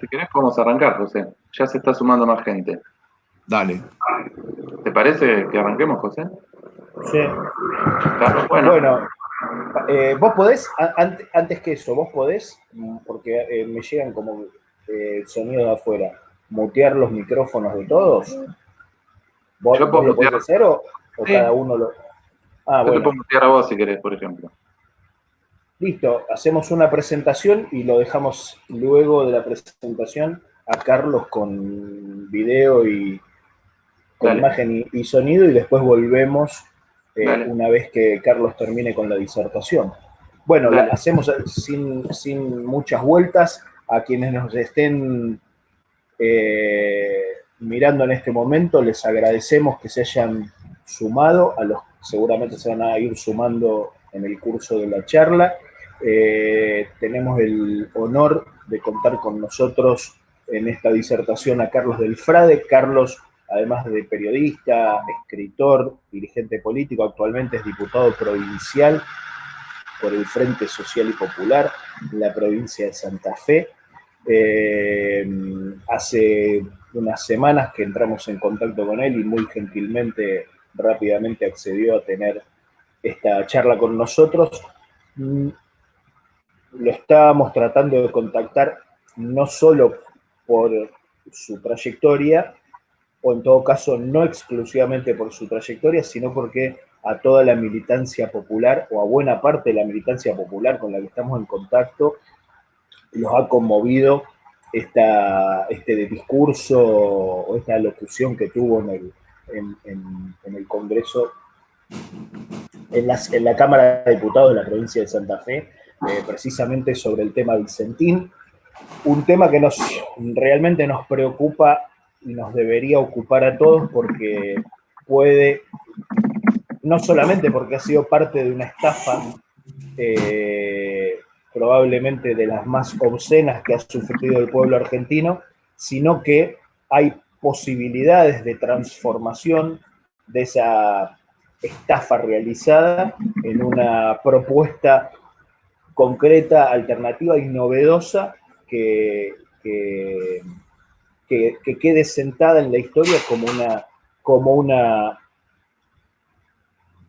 Si querés podemos arrancar, José. Ya se está sumando más gente. Dale. ¿Te parece que arranquemos, José? Sí. Bueno, Bueno, vos podés, antes que eso, vos podés, porque me llegan como sonidos de afuera, mutear los micrófonos de todos. ¿Vos, yo puedo vos lo mutear. podés hacer o Sí, cada uno lo...? Ah, yo te bueno. puedo mutear a vos si querés, por ejemplo. Listo, hacemos una presentación y lo dejamos luego de la presentación a Carlos con video y con Dale, imagen y sonido y después volvemos dale, una vez que Carlos termine con la disertación. Bueno, dale. hacemos sin muchas vueltas. A quienes nos estén mirando en este momento, les agradecemos que se hayan sumado, a los seguramente se van a ir sumando en el curso de la charla. Tenemos el honor de contar con nosotros en esta disertación a Carlos del Frade. Carlos, además de periodista, escritor, dirigente político, actualmente es diputado provincial por el Frente Social y Popular en la provincia de Santa Fe. Hace unas semanas que entramos en contacto con él y muy gentilmente, rápidamente accedió a tener esta charla con nosotros. Lo estábamos tratando de contactar no solo por su trayectoria, o en todo caso no exclusivamente por su trayectoria, sino porque a toda la militancia popular, o a buena parte de la militancia popular con la que estamos en contacto, los ha conmovido este discurso o esta locución que tuvo en el Congreso, en la Cámara de Diputados de la provincia de Santa Fe, precisamente sobre el tema Vicentín, un tema que realmente nos preocupa y nos debería ocupar a todos porque puede, no solamente porque ha sido parte de una estafa, probablemente de las más obscenas que ha sufrido el pueblo argentino, sino que hay posibilidades de transformación de esa estafa realizada en una propuesta concreta, alternativa y novedosa que, que quede sentada en la historia como una,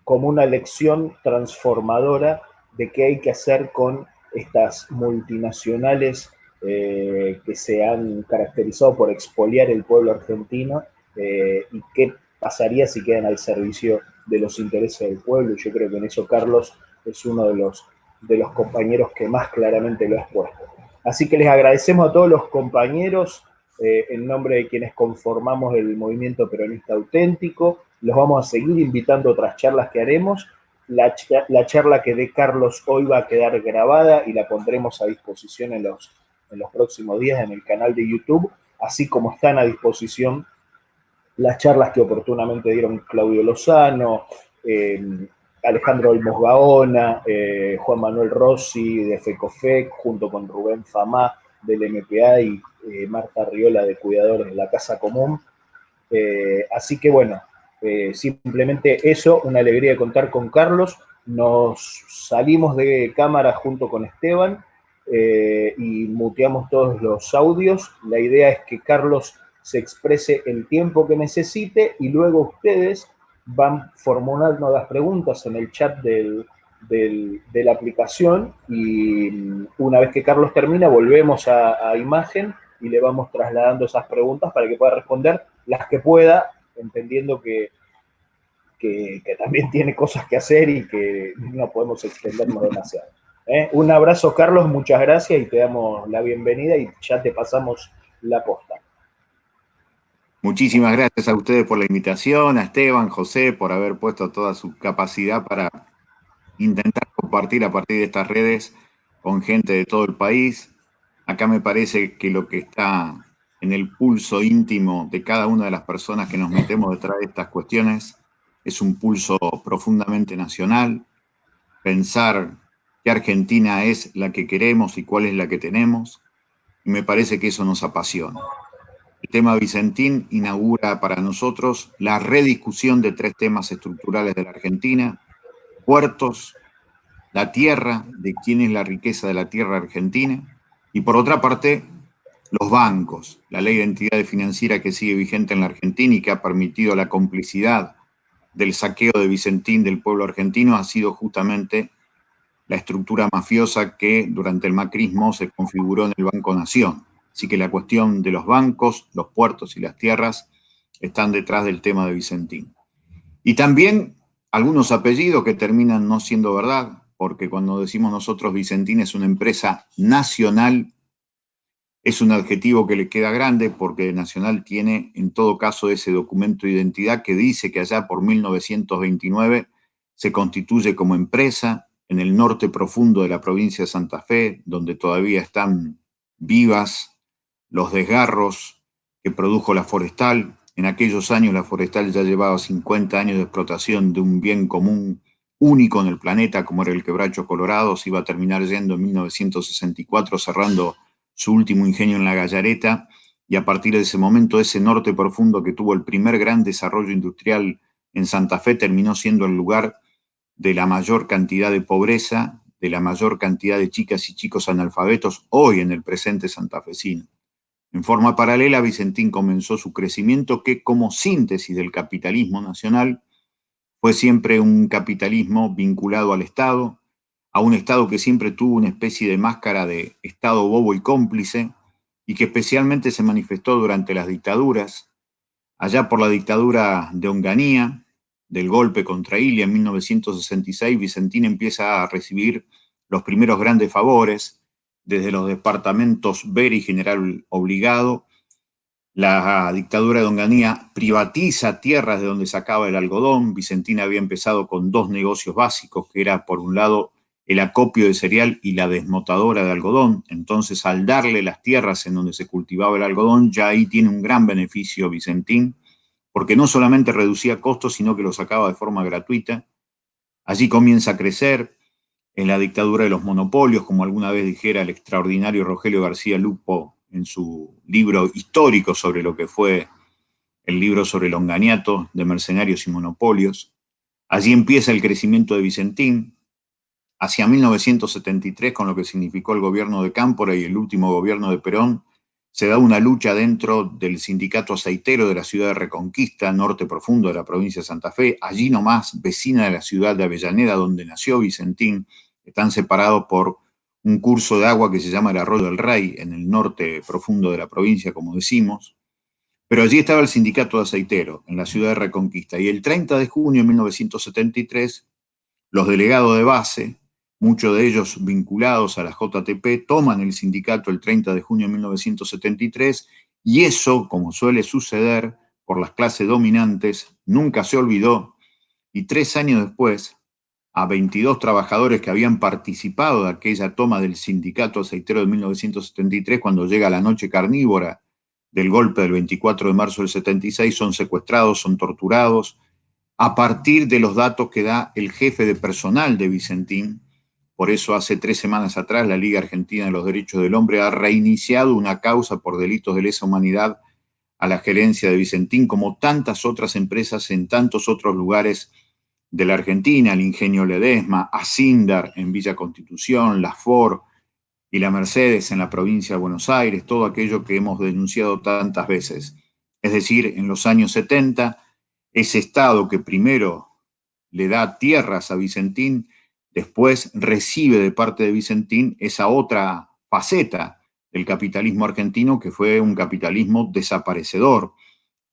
como una lección transformadora de qué hay que hacer con estas multinacionales que se han caracterizado por expoliar el pueblo argentino y qué pasaría si quedan al servicio de los intereses del pueblo. Y yo creo que en eso Carlos es uno de los compañeros que más claramente lo ha expuesto. Así que les agradecemos a todos los compañeros en nombre de quienes conformamos el movimiento peronista auténtico. Los vamos a seguir invitando a otras charlas que haremos. La charla que dé Carlos hoy va a quedar grabada y la pondremos a disposición en los próximos días en el canal de YouTube, así como están a disposición las charlas que oportunamente dieron Claudio Lozano, Alejandro Olmos Gaona, Juan Manuel Rossi de FECOFEC, junto con Rubén Famá del MPA y Marta Riola de Cuidadores de la Casa Común. Así que bueno, simplemente eso, una alegría de contar con Carlos. Nos salimos de cámara junto con Esteban y muteamos todos los audios. La idea es que Carlos se exprese el tiempo que necesite y luego ustedes van formulando las preguntas en el chat de la aplicación y una vez que Carlos termina volvemos a imagen y le vamos trasladando esas preguntas para que pueda responder las que pueda, entendiendo que también tiene cosas que hacer y que no podemos extendernos demasiado. Un abrazo, Carlos, muchas gracias y te damos la bienvenida y ya te pasamos la posta. Muchísimas gracias a ustedes por la invitación, a Esteban, José, por haber puesto toda su capacidad para intentar compartir a partir de estas redes con gente de todo el país. Acá me parece que lo que está en el pulso íntimo de cada una de las personas que nos metemos detrás de estas cuestiones es un pulso profundamente nacional, pensar qué Argentina es la que queremos y cuál es la que tenemos, y me parece que eso nos apasiona. El tema Vicentín inaugura para nosotros la rediscusión de tres temas estructurales de la Argentina: puertos, la tierra, de quién es la riqueza de la tierra argentina, y por otra parte, los bancos, la ley de entidades financieras que sigue vigente en la Argentina y que ha permitido la complicidad del saqueo de Vicentín del pueblo argentino, ha sido justamente la estructura mafiosa que durante el macrismo se configuró en el Banco Nación. Así que la cuestión de los bancos, los puertos y las tierras están detrás del tema de Vicentín. Y también algunos apellidos que terminan no siendo verdad, porque cuando decimos nosotros Vicentín es una empresa nacional, es un adjetivo que le queda grande porque Nacional tiene en todo caso ese documento de identidad que dice que allá por 1929 se constituye como empresa en el norte profundo de la provincia de Santa Fe, donde todavía están vivas los desgarros que produjo la forestal. En aquellos años la forestal ya llevaba 50 años de explotación de un bien común único en el planeta como era el quebracho colorado. Se iba a terminar yendo en 1964 cerrando su último ingenio en la Gallareta, y a partir de ese momento ese norte profundo que tuvo el primer gran desarrollo industrial en Santa Fe terminó siendo el lugar de la mayor cantidad de pobreza, de la mayor cantidad de chicas y chicos analfabetos hoy en el presente santafesino. En forma paralela, Vicentín comenzó su crecimiento que, como síntesis del capitalismo nacional, fue siempre un capitalismo vinculado al Estado, a un Estado que siempre tuvo una especie de máscara de Estado bobo y cómplice, y que especialmente se manifestó durante las dictaduras. Allá por la dictadura de Onganía, del golpe contra Ilia en 1966, Vicentín empieza a recibir los primeros grandes favores, desde los departamentos Ver y General Obligado. La dictadura de Onganía privatiza tierras de donde sacaba el algodón. Vicentín había empezado con dos negocios básicos, que era por un lado el acopio de cereal y la desmotadora de algodón. Entonces, al darle las tierras en donde se cultivaba el algodón, ya ahí tiene un gran beneficio Vicentín, porque no solamente reducía costos, sino que lo sacaba de forma gratuita. Allí comienza a crecer. En la dictadura de los monopolios, como alguna vez dijera el extraordinario Rogelio García Lupo en su libro histórico sobre lo que fue el libro sobre el onganiato de mercenarios y monopolios. Allí empieza el crecimiento de Vicentín. Hacia 1973, con lo que significó el gobierno de Cámpora y el último gobierno de Perón, se da una lucha dentro del sindicato aceitero de la ciudad de Reconquista, norte profundo de la provincia de Santa Fe, allí nomás, vecina de la ciudad de Avellaneda, donde nació Vicentín. Están separados por un curso de agua que se llama el Arroyo del Rey, en el norte profundo de la provincia, como decimos. Pero allí estaba el sindicato de aceitero, en la ciudad de Reconquista. Y el 30 de junio de 1973, los delegados de base, muchos de ellos vinculados a la JTP, toman el sindicato el 30 de junio de 1973, y eso, como suele suceder por las clases dominantes, nunca se olvidó, y 3 años después, a 22 trabajadores que habían participado de aquella toma del sindicato aceitero de 1973, cuando llega la noche carnívora del golpe del 24 de marzo del 76, son secuestrados, son torturados, a partir de los datos que da el jefe de personal de Vicentín. Por eso hace 3 semanas atrás la Liga Argentina de los Derechos del Hombre ha reiniciado una causa por delitos de lesa humanidad a la gerencia de Vicentín, como tantas otras empresas en tantos otros lugares de la Argentina, el Ingenio Ledesma, Asindar en Villa Constitución, la Ford y la Mercedes en la provincia de Buenos Aires, todo aquello que hemos denunciado tantas veces. Es decir, en los años 70, ese Estado que primero le da tierras a Vicentín, después recibe de parte de Vicentín esa otra faceta del capitalismo argentino, que fue un capitalismo desaparecedor.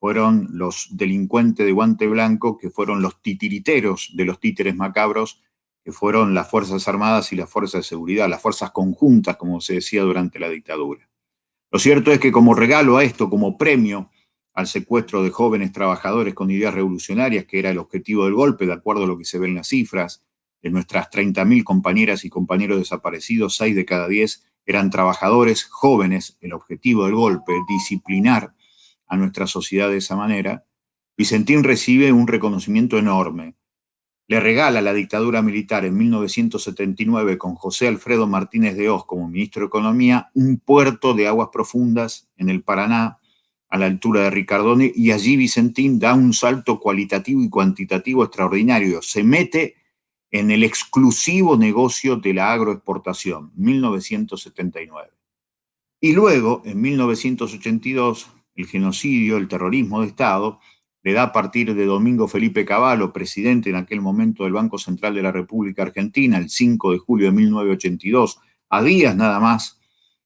Fueron los delincuentes de guante blanco, que fueron los titiriteros de los títeres macabros, que fueron las Fuerzas Armadas y las Fuerzas de Seguridad, las fuerzas conjuntas, como se decía durante la dictadura. Lo cierto es que como regalo a esto, como premio al secuestro de jóvenes trabajadores con ideas revolucionarias, que era el objetivo del golpe, de acuerdo a lo que se ve en las cifras, de nuestras 30.000 compañeras y compañeros desaparecidos, 6 de cada 10 eran trabajadores jóvenes. El objetivo del golpe, disciplinar a nuestra sociedad de esa manera. Vicentín recibe un reconocimiento enorme. Le regala la dictadura militar en 1979, con José Alfredo Martínez de Hoz como ministro de Economía, un puerto de aguas profundas en el Paraná, a la altura de Ricardone, y allí Vicentín da un salto cualitativo y cuantitativo extraordinario. Se mete en el exclusivo negocio de la agroexportación, 1979. Y luego, en 1982, el genocidio, el terrorismo de Estado, le da a partir de Domingo Felipe Cavallo, presidente en aquel momento del Banco Central de la República Argentina, el 5 de julio de 1982, a días nada más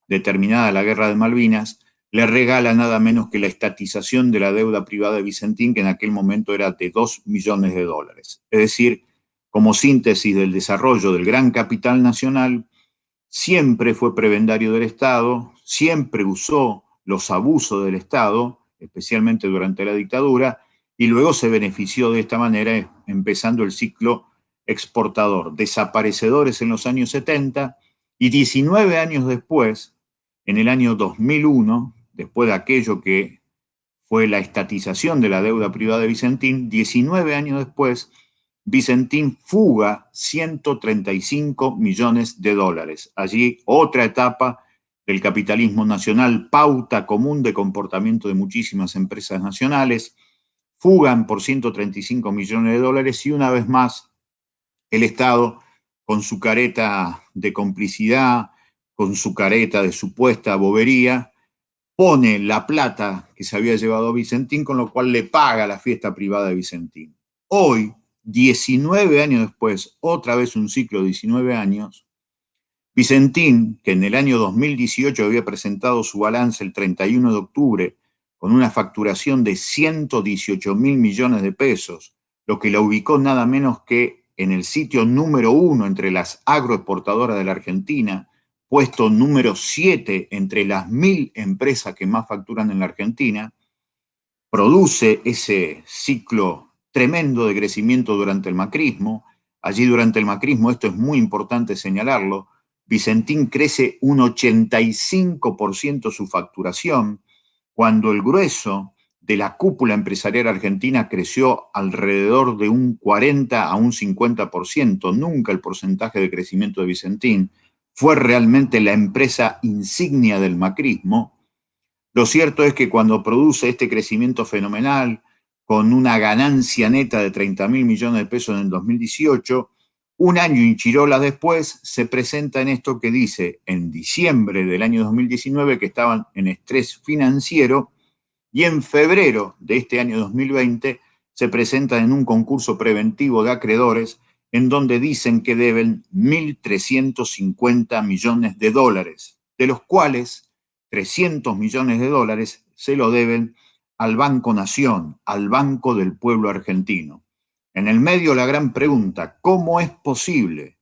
de terminada la Guerra de Malvinas, le regala nada menos que la estatización de la deuda privada de Vicentín, que en aquel momento era de 2 millones de dólares. Es decir, como síntesis del desarrollo del gran capital nacional, siempre fue prebendario del Estado, siempre usó los abusos del Estado, especialmente durante la dictadura, y luego se benefició de esta manera, empezando el ciclo exportador. Desaparecedores en los años 70 y 19 años después, en el año 2001, después de aquello que fue la estatización de la deuda privada de Vicentín, 19 años después, Vicentín fuga 135 millones de dólares. Allí otra etapa del capitalismo nacional, pauta común de comportamiento de muchísimas empresas nacionales, fugan por 135 millones de dólares y una vez más el Estado, con su careta de complicidad, con su careta de supuesta bobería, pone la plata que se había llevado Vicentín, con lo cual le paga la fiesta privada de Vicentín. Hoy, 19 años después, otra vez un ciclo de 19 años, Vicentín, que en el año 2018 había presentado su balance el 31 de octubre con una facturación de 118 mil millones de pesos, lo que la ubicó nada menos que en el sitio número 1 entre las agroexportadoras de la Argentina, puesto número 7 entre las 1000 empresas que más facturan en la Argentina, produce ese ciclo tremendo de crecimiento durante el macrismo. Allí durante el macrismo, esto es muy importante señalarlo, Vicentín crece un 85% su facturación, cuando el grueso de la cúpula empresarial argentina creció alrededor de un 40 a un 50%. Nunca el porcentaje de crecimiento de Vicentín fue realmente la empresa insignia del macrismo. Lo cierto es que cuando produce este crecimiento fenomenal, con una ganancia neta de 30 mil millones de pesos en el 2018, un año y chirolas después se presenta en esto que dice en diciembre del año 2019 que estaban en estrés financiero y en febrero de este año 2020 se presentan en un concurso preventivo de acreedores en donde dicen que deben 1.350 millones de dólares, de los cuales 300 millones de dólares se lo deben al Banco Nación, al Banco del Pueblo Argentino. En el medio la gran pregunta, ¿cómo es posible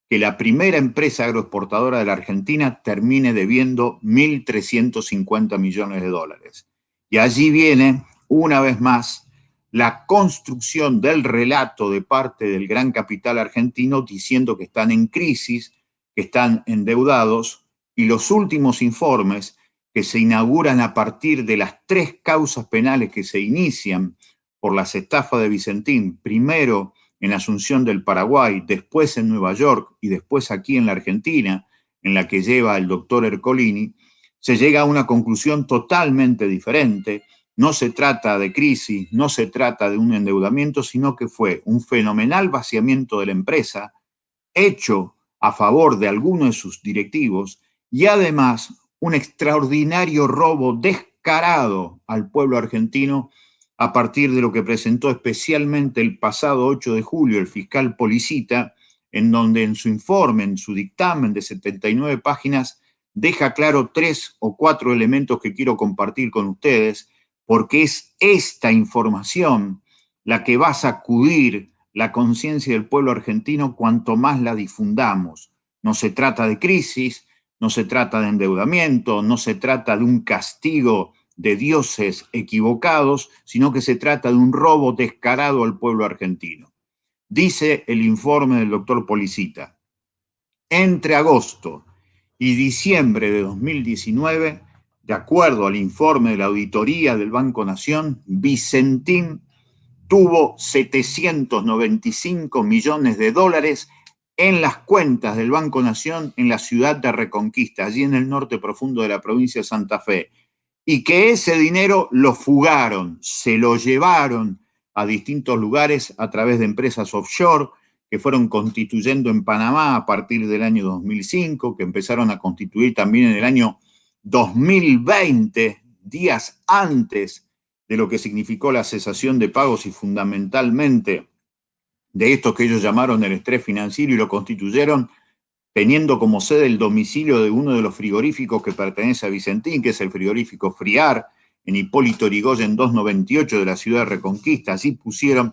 que la primera empresa agroexportadora de la Argentina termine debiendo 1.350 millones de dólares? Y allí viene, una vez más, la construcción del relato de parte del gran capital argentino diciendo que están en crisis, que están endeudados, y los últimos informes que se inauguran a partir de las 3 causas penales que se inician por las estafas de Vicentín, primero en Asunción del Paraguay, después en Nueva York y después aquí en la Argentina, en la que lleva el doctor Ercolini, se llega a una conclusión totalmente diferente. No se trata de crisis, no se trata de un endeudamiento, sino que fue un fenomenal vaciamiento de la empresa hecho a favor de algunos de sus directivos y además un extraordinario robo descarado al pueblo argentino a partir de lo que presentó especialmente el pasado 8 de julio el fiscal Policita, en donde en su informe, en su dictamen de 79 páginas, deja claro 3 o 4 elementos que quiero compartir con ustedes, porque es esta información la que va a sacudir la conciencia del pueblo argentino cuanto más la difundamos. No se trata de crisis, no se trata de endeudamiento, no se trata de un castigo de dioses equivocados, sino que se trata de un robo descarado al pueblo argentino. Dice el informe del doctor Policita, entre agosto y diciembre de 2019, de acuerdo al informe de la auditoría del Banco Nación, Vicentín tuvo 795 millones de dólares en las cuentas del Banco Nación en la ciudad de Reconquista, allí en el norte profundo de la provincia de Santa Fe, y que ese dinero lo fugaron, se lo llevaron a distintos lugares a través de empresas offshore que fueron constituyendo en Panamá a partir del año 2005, que empezaron a constituir también en el año 2020, días antes de lo que significó la cesación de pagos y fundamentalmente de esto que ellos llamaron el estrés financiero y lo constituyeron teniendo como sede el domicilio de uno de los frigoríficos que pertenece a Vicentín, que es el frigorífico Friar, en Hipólito Yrigoyen 298 de la ciudad de Reconquista. Allí pusieron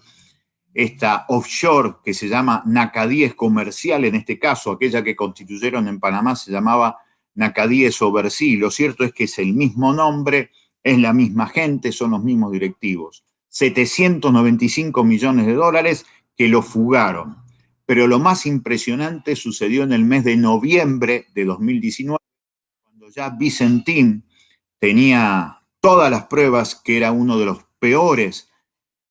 esta offshore que se llama Nacadíes Comercial, en este caso, aquella que constituyeron en Panamá se llamaba Nacadíes Oversea. Lo cierto es que es el mismo nombre, es la misma gente, son los mismos directivos. 795 millones de dólares que lo fugaron. Pero lo más impresionante sucedió en el mes de noviembre de 2019, cuando ya Vicentín tenía todas las pruebas que era uno de los peores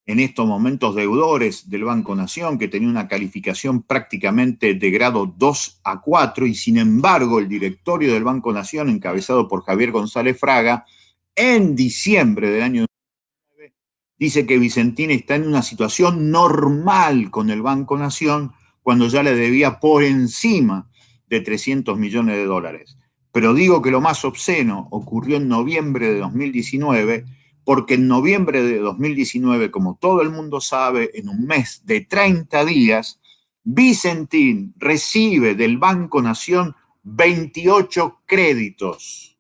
en estos momentos deudores del Banco Nación, que tenía una calificación prácticamente de grado 2 a 4, y sin embargo el directorio del Banco Nación, encabezado por Javier González Fraga, en diciembre del año 2019, dice que Vicentín está en una situación normal con el Banco Nación, cuando ya le debía por encima de 300 millones de dólares. Pero digo que lo más obsceno ocurrió en noviembre de 2019, porque en noviembre de 2019, como todo el mundo sabe, en un mes de 30 días, Vicentín recibe del Banco Nación 28 créditos.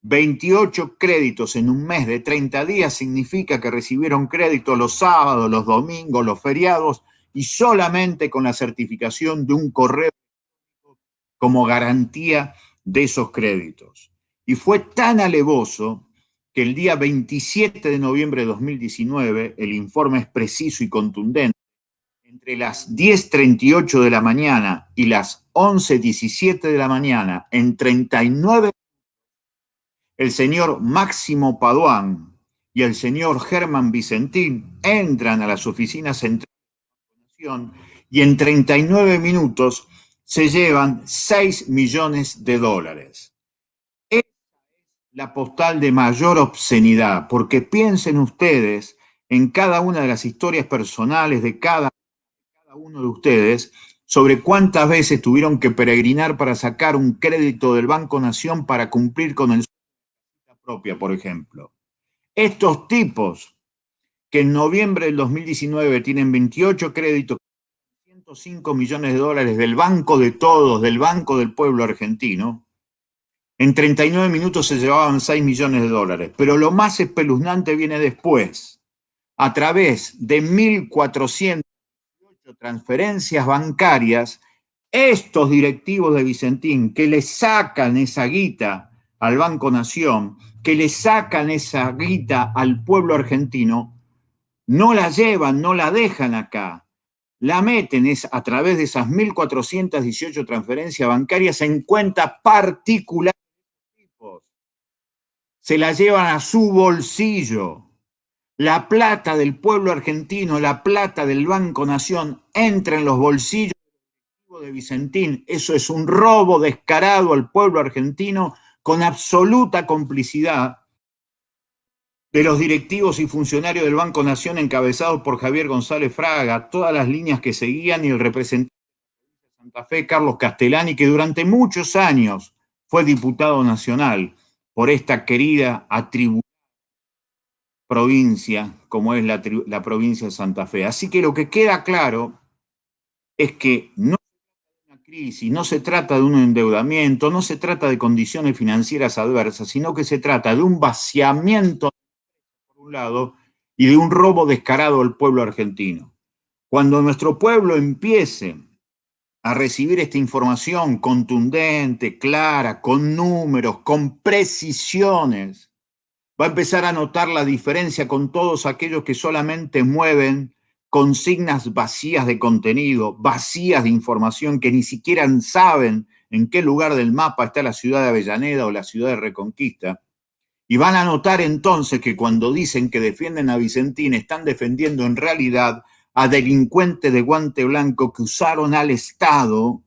28 créditos en un mes de 30 días significa que recibieron crédito los sábados, los domingos, los feriados, y solamente con la certificación de un correo como garantía de esos créditos. Y fue tan alevoso que el día 27 de noviembre de 2019, el informe es preciso y contundente, entre las 10:38 de la mañana y las 11:17 de la mañana, en 39, el señor Máximo Padoan y el señor Germán Vicentín entran a las oficinas centrales de la Nación y en 39 minutos se llevan 6 millones de dólares. Esa es la postal de mayor obscenidad, porque piensen ustedes en cada una de las historias personales de cada uno de ustedes sobre cuántas veces tuvieron que peregrinar para sacar un crédito del Banco Nación para cumplir con el propia, por ejemplo. Estos tipos que en noviembre del 2019 tienen 28 créditos, 105 millones de dólares del banco de todos, del banco del pueblo argentino, en 39 minutos se llevaban 6 millones de dólares. Pero lo más espeluznante viene después. A través de 1.408 transferencias bancarias, estos directivos de Vicentín que le sacan esa guita al Banco Nación, que le sacan esa guita al pueblo argentino, no la llevan, no la dejan acá. La meten a través de esas 1.418 transferencias bancarias en cuenta particular. Se la llevan a su bolsillo. La plata del pueblo argentino, la plata del Banco Nación, entra en los bolsillos de Vicentín. Eso es un robo descarado al pueblo argentino con absoluta complicidad de los directivos y funcionarios del Banco Nación encabezados por Javier González Fraga, todas las líneas que seguían y el representante de Santa Fe, Carlos Castellani, que durante muchos años fue diputado nacional por esta querida atribuida provincia como es la provincia de Santa Fe. Así que lo que queda claro es que no se trata de una crisis, no se trata de un endeudamiento, no se trata de condiciones financieras adversas, sino que se trata de un vaciamiento por un lado y de un robo descarado al pueblo argentino. Cuando nuestro pueblo empiece a recibir esta información contundente, clara, con números, con precisiones, va a empezar a notar la diferencia con todos aquellos que solamente mueven consignas vacías de contenido, vacías de información, que ni siquiera saben en qué lugar del mapa está la ciudad de Avellaneda o la ciudad de Reconquista. Y van a notar entonces que cuando dicen que defienden a Vicentín, están defendiendo en realidad a delincuentes de guante blanco que usaron al Estado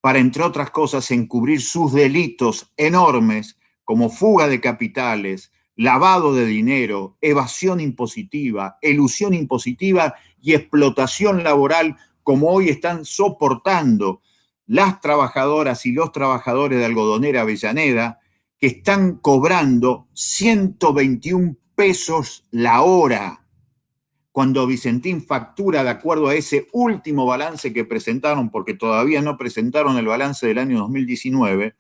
para, entre otras cosas, encubrir sus delitos enormes como fuga de capitales, lavado de dinero, evasión impositiva, elusión impositiva y explotación laboral, como hoy están soportando las trabajadoras y los trabajadores de Algodonera Avellaneda, que están cobrando 121 pesos la hora, cuando Vicentín factura, de acuerdo a ese último balance que presentaron, porque todavía no presentaron el balance del año 2019,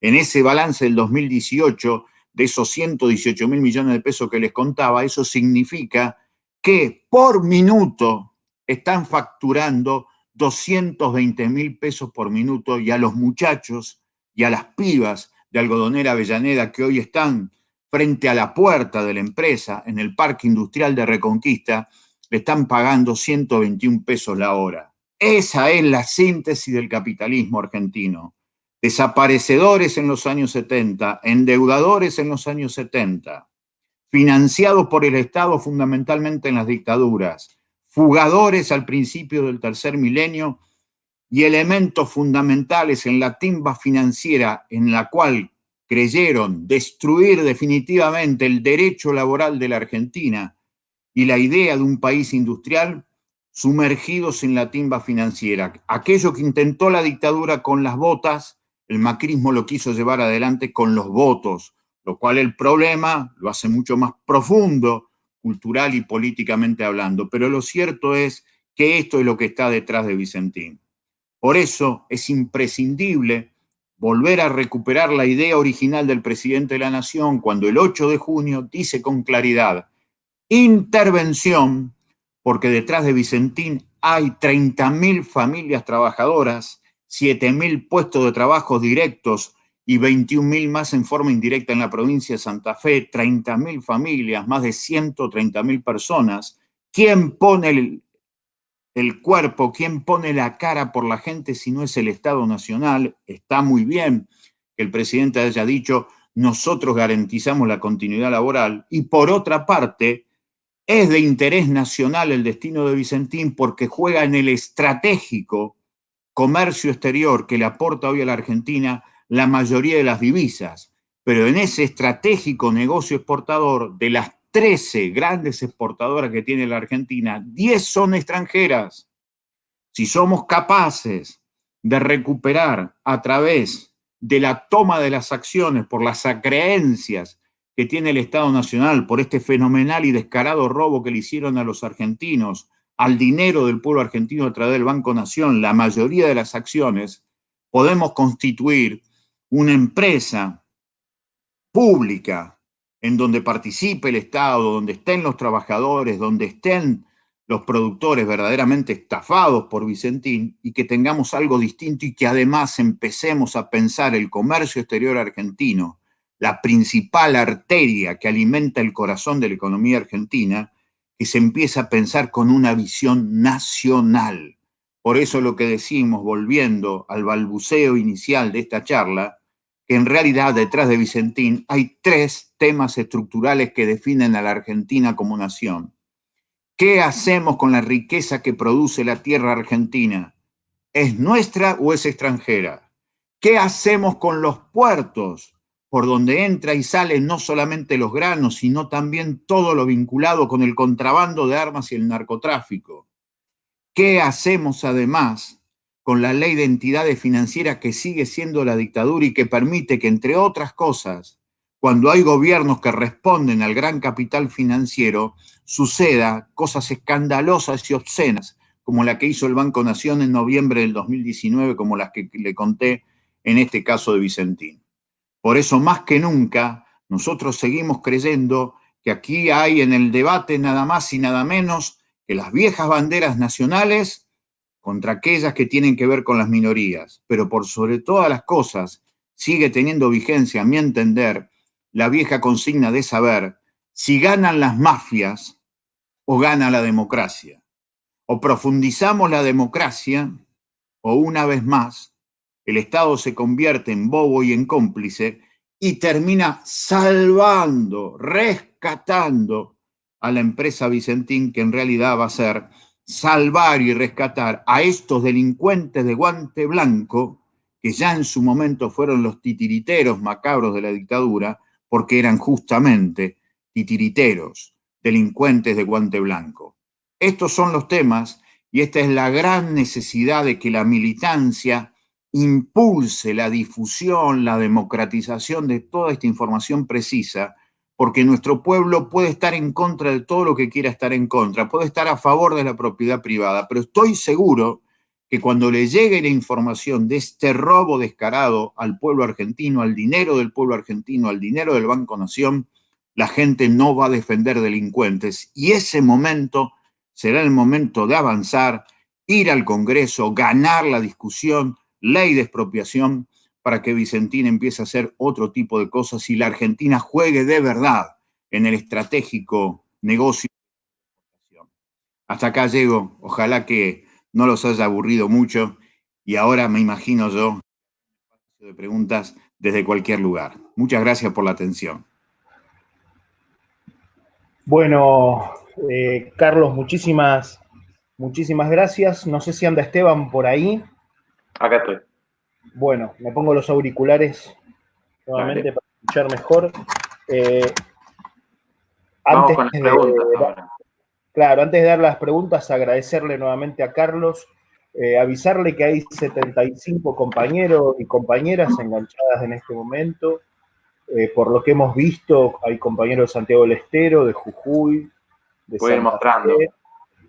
en ese balance del 2018, de esos 118.000 millones de pesos que les contaba, eso significa que por minuto están facturando 220.000 pesos por minuto, y a los muchachos y a las pibas de Algodonera Avellaneda que hoy están frente a la puerta de la empresa en el Parque Industrial de Reconquista, le están pagando 121 pesos la hora. Esa es la síntesis del capitalismo argentino. Desaparecedores en los años 70, endeudadores en los años 70, financiados por el Estado fundamentalmente en las dictaduras, fugadores al principio del tercer milenio y elementos fundamentales en la timba financiera en la cual creyeron destruir definitivamente el derecho laboral de la Argentina y la idea de un país industrial, sumergidos en la timba financiera. Aquello que intentó la dictadura con las botas, el macrismo lo quiso llevar adelante con los votos, lo cual el problema lo hace mucho más profundo, cultural y políticamente hablando. Pero lo cierto es que esto es lo que está detrás de Vicentín. Por eso es imprescindible volver a recuperar la idea original del presidente de la Nación cuando el 8 de junio dice con claridad: intervención, porque detrás de Vicentín hay 30.000 familias trabajadoras, 7.000 puestos de trabajo directos y 21.000 más en forma indirecta en la provincia de Santa Fe, 30.000 familias, más de 130.000 personas. ¿Quién pone el cuerpo, quién pone la cara por la gente si no es el Estado Nacional? Está muy bien que el presidente haya dicho: nosotros garantizamos la continuidad laboral, y por otra parte, es de interés nacional el destino de Vicentín porque juega en el estratégico comercio exterior que le aporta hoy a la Argentina la mayoría de las divisas. Pero en ese estratégico negocio exportador, de las 13 grandes exportadoras que tiene la Argentina, 10 son extranjeras. Si somos capaces de recuperar a través de la toma de las acciones por las acreencias que tiene el Estado Nacional, por este fenomenal y descarado robo que le hicieron a los argentinos, al dinero del pueblo argentino a través del Banco Nación, la mayoría de las acciones, podemos constituir una empresa pública en donde participe el Estado, donde estén los trabajadores, donde estén los productores verdaderamente estafados por Vicentín, y que tengamos algo distinto y que además empecemos a pensar el comercio exterior argentino, la principal arteria que alimenta el corazón de la economía argentina, que se empieza a pensar con una visión nacional. Por eso lo que decimos, volviendo al balbuceo inicial de esta charla, que en realidad detrás de Vicentín hay 3 temas estructurales que definen a la Argentina como nación. ¿Qué hacemos con la riqueza que produce la tierra argentina? ¿Es nuestra o es extranjera? ¿Qué hacemos con los puertos por donde entra y sale no solamente los granos, sino también todo lo vinculado con el contrabando de armas y el narcotráfico? ¿Qué hacemos además con la ley de entidades financieras que sigue siendo la dictadura y que permite que, entre otras cosas, cuando hay gobiernos que responden al gran capital financiero, suceda cosas escandalosas y obscenas, como la que hizo el Banco Nación en noviembre del 2019, como las que le conté en este caso de Vicentín? Por eso, más que nunca, nosotros seguimos creyendo que aquí hay en el debate nada más y nada menos que las viejas banderas nacionales contra aquellas que tienen que ver con las minorías. Pero por sobre todas las cosas, sigue teniendo vigencia, a mi entender, la vieja consigna de saber si ganan las mafias o gana la democracia. O profundizamos la democracia, o una vez más, el Estado se convierte en bobo y en cómplice y termina salvando, rescatando a la empresa Vicentín, que en realidad va a ser salvar y rescatar a estos delincuentes de guante blanco, que ya en su momento fueron los titiriteros macabros de la dictadura, porque eran justamente titiriteros, delincuentes de guante blanco. Estos son los temas, y esta es la gran necesidad de que la militancia impulse la difusión, la democratización de toda esta información precisa, porque nuestro pueblo puede estar en contra de todo lo que quiera estar en contra, puede estar a favor de la propiedad privada, pero estoy seguro que cuando le llegue la información de este robo descarado al pueblo argentino, al dinero del pueblo argentino, al dinero del Banco Nación, la gente no va a defender delincuentes, y ese momento será el momento de avanzar, ir al Congreso, ganar la discusión, ley de expropiación, para que Vicentín empiece a hacer otro tipo de cosas y la Argentina juegue de verdad en el estratégico negocio. Hasta acá llego, ojalá que no los haya aburrido mucho, y ahora me imagino yo de preguntas desde cualquier lugar. Muchas gracias por la atención. Bueno, Carlos, muchísimas gracias. No sé si anda Esteban por ahí. Acá estoy. Bueno, me pongo los auriculares nuevamente para escuchar mejor. Vamos con las preguntas ahora. Claro, antes de dar las preguntas, agradecerle nuevamente a Carlos, avisarle que hay 75 compañeros y compañeras enganchadas en este momento. Por lo que hemos visto, hay compañeros de Santiago del Estero, de Jujuy, de Voy a ir Santa mostrando. Fe,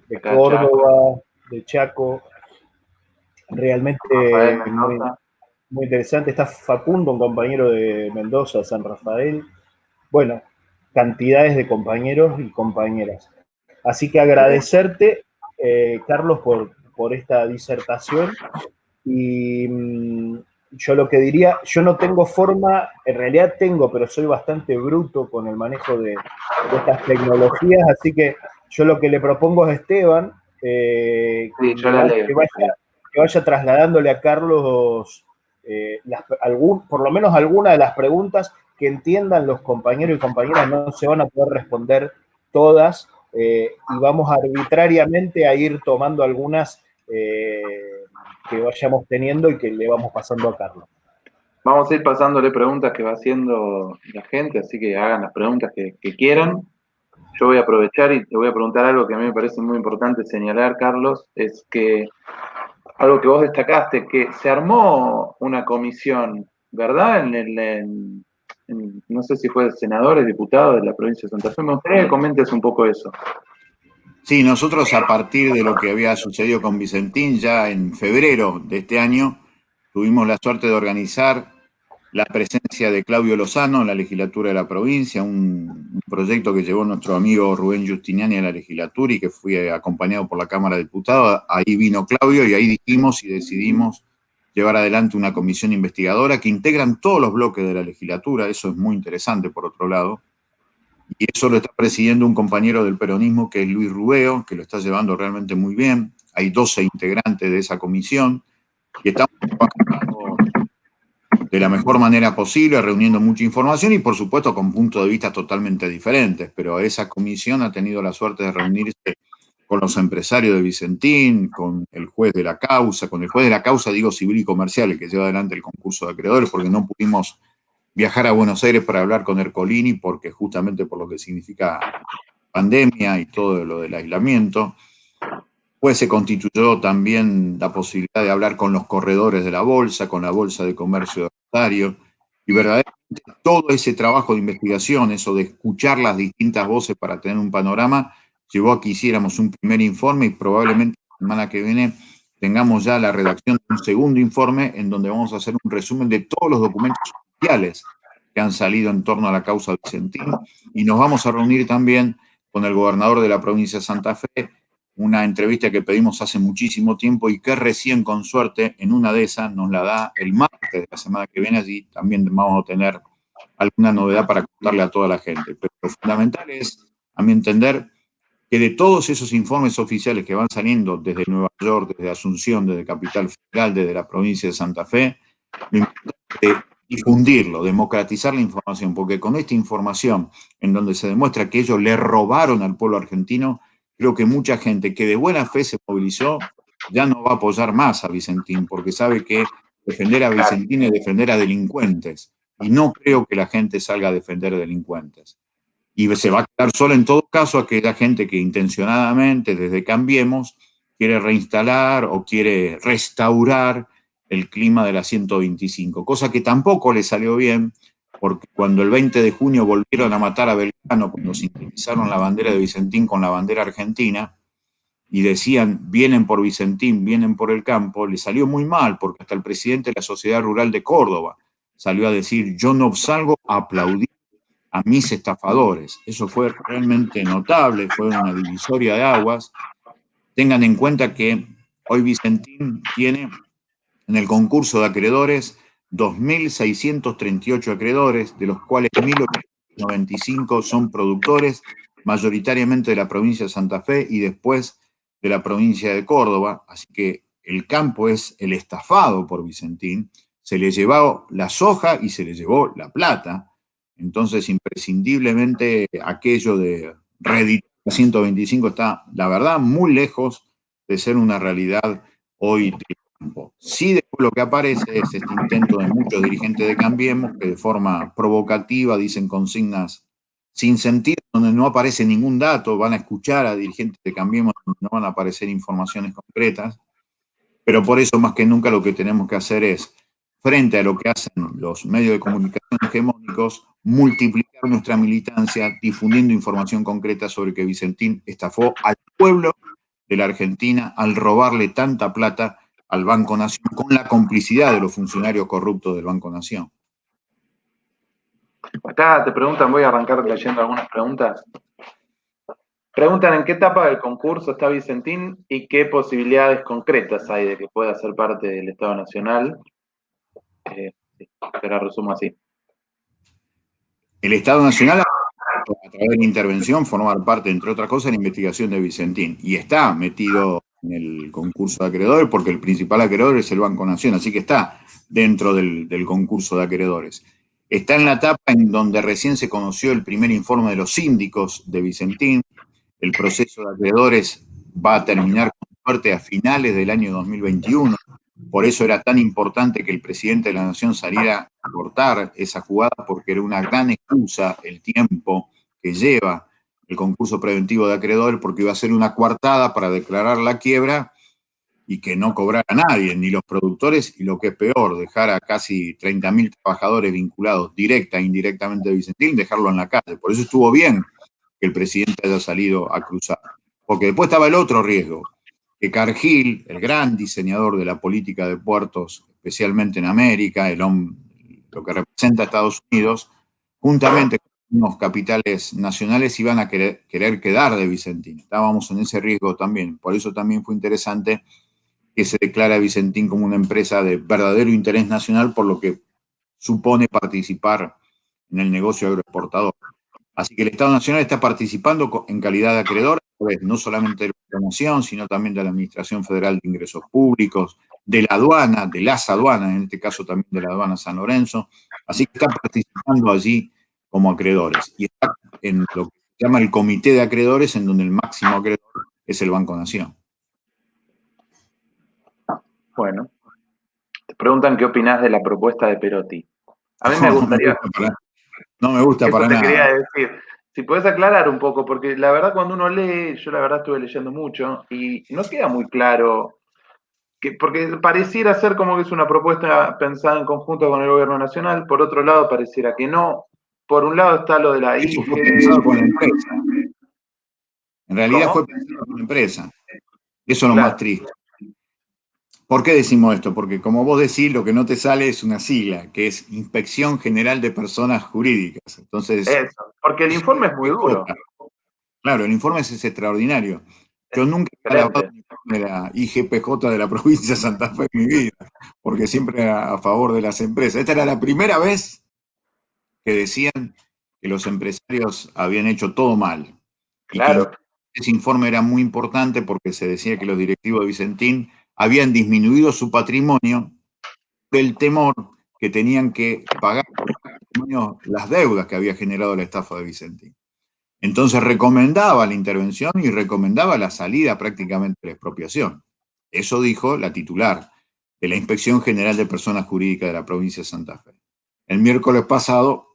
de Acá Córdoba, de Chaco. Realmente Rafael muy, Mendoza. muy interesante. Está Facundo, un compañero de Mendoza, de San Rafael. Bueno, cantidades de compañeros y compañeras. Así que agradecerte, Carlos, por esta disertación. Y yo lo que diría, yo no tengo forma, en realidad tengo, pero soy bastante bruto con el manejo de estas tecnologías, así que yo lo que le propongo a Esteban, Sí, yo la leo. que vaya trasladándole a Carlos por lo menos alguna de las preguntas que entiendan los compañeros y compañeras, no se van a poder responder todas, y vamos arbitrariamente a ir tomando algunas que vayamos teniendo y que le vamos pasando a Carlos. Vamos a ir pasándole preguntas que va haciendo la gente, así que hagan las preguntas que quieran. Yo voy a aprovechar y te voy a preguntar algo que a mí me parece muy importante señalar, Carlos, es que algo que vos destacaste, que se armó una comisión, ¿verdad? No sé si fue senadores, diputados de la provincia de Santa Fe. Me gustaría que comentes un poco eso. Sí, nosotros a partir de lo que había sucedido con Vicentín, ya en febrero de este año, tuvimos la suerte de organizar la presencia de Claudio Lozano en la legislatura de la provincia, un proyecto que llevó nuestro amigo Rubén Giustiniani a la legislatura y que fue acompañado por la Cámara de Diputados. Ahí vino Claudio y ahí dijimos y decidimos llevar adelante una comisión investigadora que integran todos los bloques de la legislatura. Eso es muy interesante, por otro lado. Y eso lo está presidiendo un compañero del peronismo que es Luis Rubeo, que lo está llevando realmente muy bien. Hay 12 integrantes de esa comisión y estamos trabajando de la mejor manera posible, reuniendo mucha información y por supuesto con puntos de vista totalmente diferentes, pero esa comisión ha tenido la suerte de reunirse con los empresarios de Vicentín, con el juez de la causa, digo civil y comercial, el que lleva adelante el concurso de acreedores, porque no pudimos viajar a Buenos Aires para hablar con Ercolini, porque justamente por lo que significa pandemia y todo lo del aislamiento. Pues se constituyó también la posibilidad de hablar con los corredores de la bolsa, con la Bolsa de Comercio de Rosario, y verdaderamente todo ese trabajo de investigación, eso de escuchar las distintas voces para tener un panorama, llevó a que hiciéramos un primer informe y probablemente la semana que viene tengamos ya la redacción de un segundo informe en donde vamos a hacer un resumen de todos los documentos oficiales que han salido en torno a la causa Vicentín, y nos vamos a reunir también con el gobernador de la provincia de Santa Fe, una entrevista que pedimos hace muchísimo tiempo y que recién con suerte en una de esas nos la da el martes de la semana que viene. Allí también vamos a tener alguna novedad para contarle a toda la gente. Pero lo fundamental es, a mi entender, que de todos esos informes oficiales que van saliendo desde Nueva York, desde Asunción, desde Capital Federal, desde la provincia de Santa Fe, lo importante es difundirlo, democratizar la información, porque con esta información en donde se demuestra que ellos le robaron al pueblo argentino, creo que mucha gente que de buena fe se movilizó ya no va a apoyar más a Vicentín, porque sabe que defender a Vicentín es defender a delincuentes, y no creo que la gente salga a defender delincuentes. Y se va a quedar sola en todo caso aquella gente que intencionadamente desde Cambiemos quiere reinstalar o quiere restaurar el clima de la 125, cosa que tampoco le salió bien, porque cuando el 20 de junio volvieron a matar a Belgrano, cuando sincronizaron la bandera de Vicentín con la bandera argentina, y decían, vienen por Vicentín, vienen por el campo, le salió muy mal, porque hasta el presidente de la Sociedad Rural de Córdoba salió a decir, yo no salgo a aplaudir a mis estafadores. Eso fue realmente notable, fue una divisoria de aguas. Tengan en cuenta que hoy Vicentín tiene en el concurso de acreedores 2.638 acreedores, de los cuales 1.895 son productores, mayoritariamente de la provincia de Santa Fe y después de la provincia de Córdoba. Así que el campo es el estafado por Vicentín. Se le llevó la soja y se le llevó la plata. Entonces, imprescindiblemente, aquello de reeditar 125 está, la verdad, muy lejos de ser una realidad hoy del campo. Sí, después lo que aparece es este intento de muchos dirigentes de Cambiemos que de forma provocativa dicen consignas sin sentido, donde no aparece ningún dato, van a escuchar a dirigentes de Cambiemos, no van a aparecer informaciones concretas, pero por eso más que nunca lo que tenemos que hacer es, frente a lo que hacen los medios de comunicación hegemónicos, multiplicar nuestra militancia difundiendo información concreta sobre que Vicentín estafó al pueblo de la Argentina al robarle tanta plata al Banco Nación con la complicidad de los funcionarios corruptos del Banco Nación. Acá te preguntan, voy a arrancar leyendo algunas preguntas. Preguntan en qué etapa del concurso está Vicentín y qué posibilidades concretas hay de que pueda ser parte del Estado Nacional. Te la resumo así. El Estado Nacional, a través de la intervención, formar parte, entre otras cosas, de la investigación de Vicentín. Y está metido en el concurso de acreedores porque el principal acreedor es el Banco Nación, así que está dentro del concurso de acreedores. Está en la etapa en donde recién se conoció el primer informe de los síndicos de Vicentín. El proceso de acreedores va a terminar con suerte a finales del año 2021. Por eso era tan importante que el presidente de la Nación saliera a cortar esa jugada, porque era una gran excusa el tiempo que lleva el concurso preventivo de acreedores, porque iba a ser una coartada para declarar la quiebra y que no cobrara a nadie, ni los productores, y lo que es peor, dejar a casi 30.000 trabajadores vinculados directa e indirectamente a Vicentín, dejarlo en la calle. Por eso estuvo bien que el presidente haya salido a cruzar. Porque después estaba el otro riesgo, que Cargill, el gran diseñador de la política de puertos, especialmente en América, lo que representa a Estados Unidos, juntamente con unos capitales nacionales iban a querer quedar de Vicentín. Estábamos en ese riesgo también. Por eso también fue interesante que se declara a Vicentín como una empresa de verdadero interés nacional, por lo que supone participar en el negocio agroexportador. Así que el Estado Nacional está participando en calidad de acreedor, no solamente de la Nación, sino también de la Administración Federal de Ingresos Públicos, de la aduana, de las aduanas, en este caso también de la aduana San Lorenzo. Así que está participando allí como acreedores. Y está en lo que se llama el Comité de Acreedores, en donde el máximo acreedor es el Banco Nación. Bueno, te preguntan qué opinás de la propuesta de Perotti. A mí me gustaría... No me gusta para nada. Eso te quería decir. Si podés aclarar un poco, porque la verdad cuando uno lee, yo la verdad estuve leyendo mucho y no queda muy claro, porque pareciera ser como que es una propuesta pensada en conjunto con el gobierno nacional, por otro lado pareciera que no. Por un lado está lo de la Eso fue IGE. pensado con la empresa. En realidad ¿Cómo? fue pensado con la empresa. Eso es lo Claro. más triste. ¿Por qué decimos esto? Porque como vos decís, lo que no te sale es una sigla, que es Inspección General de Personas Jurídicas. Entonces, Eso, porque el informe es muy duro. Claro, el informe es extraordinario. Yo nunca he alabado el informe de la IGPJ de la provincia de Santa Fe en mi vida, porque siempre era a favor de las empresas. Esta era la primera vez que decían que los empresarios habían hecho todo mal. Claro. Y que ese informe era muy importante porque se decía que los directivos de Vicentín habían disminuido su patrimonio por el temor que tenían que pagar por patrimonio las deudas que había generado la estafa de Vicentín. Entonces recomendaba la intervención y recomendaba la salida prácticamente de la expropiación. Eso dijo la titular de la Inspección General de Personas Jurídicas de la provincia de Santa Fe. El miércoles pasado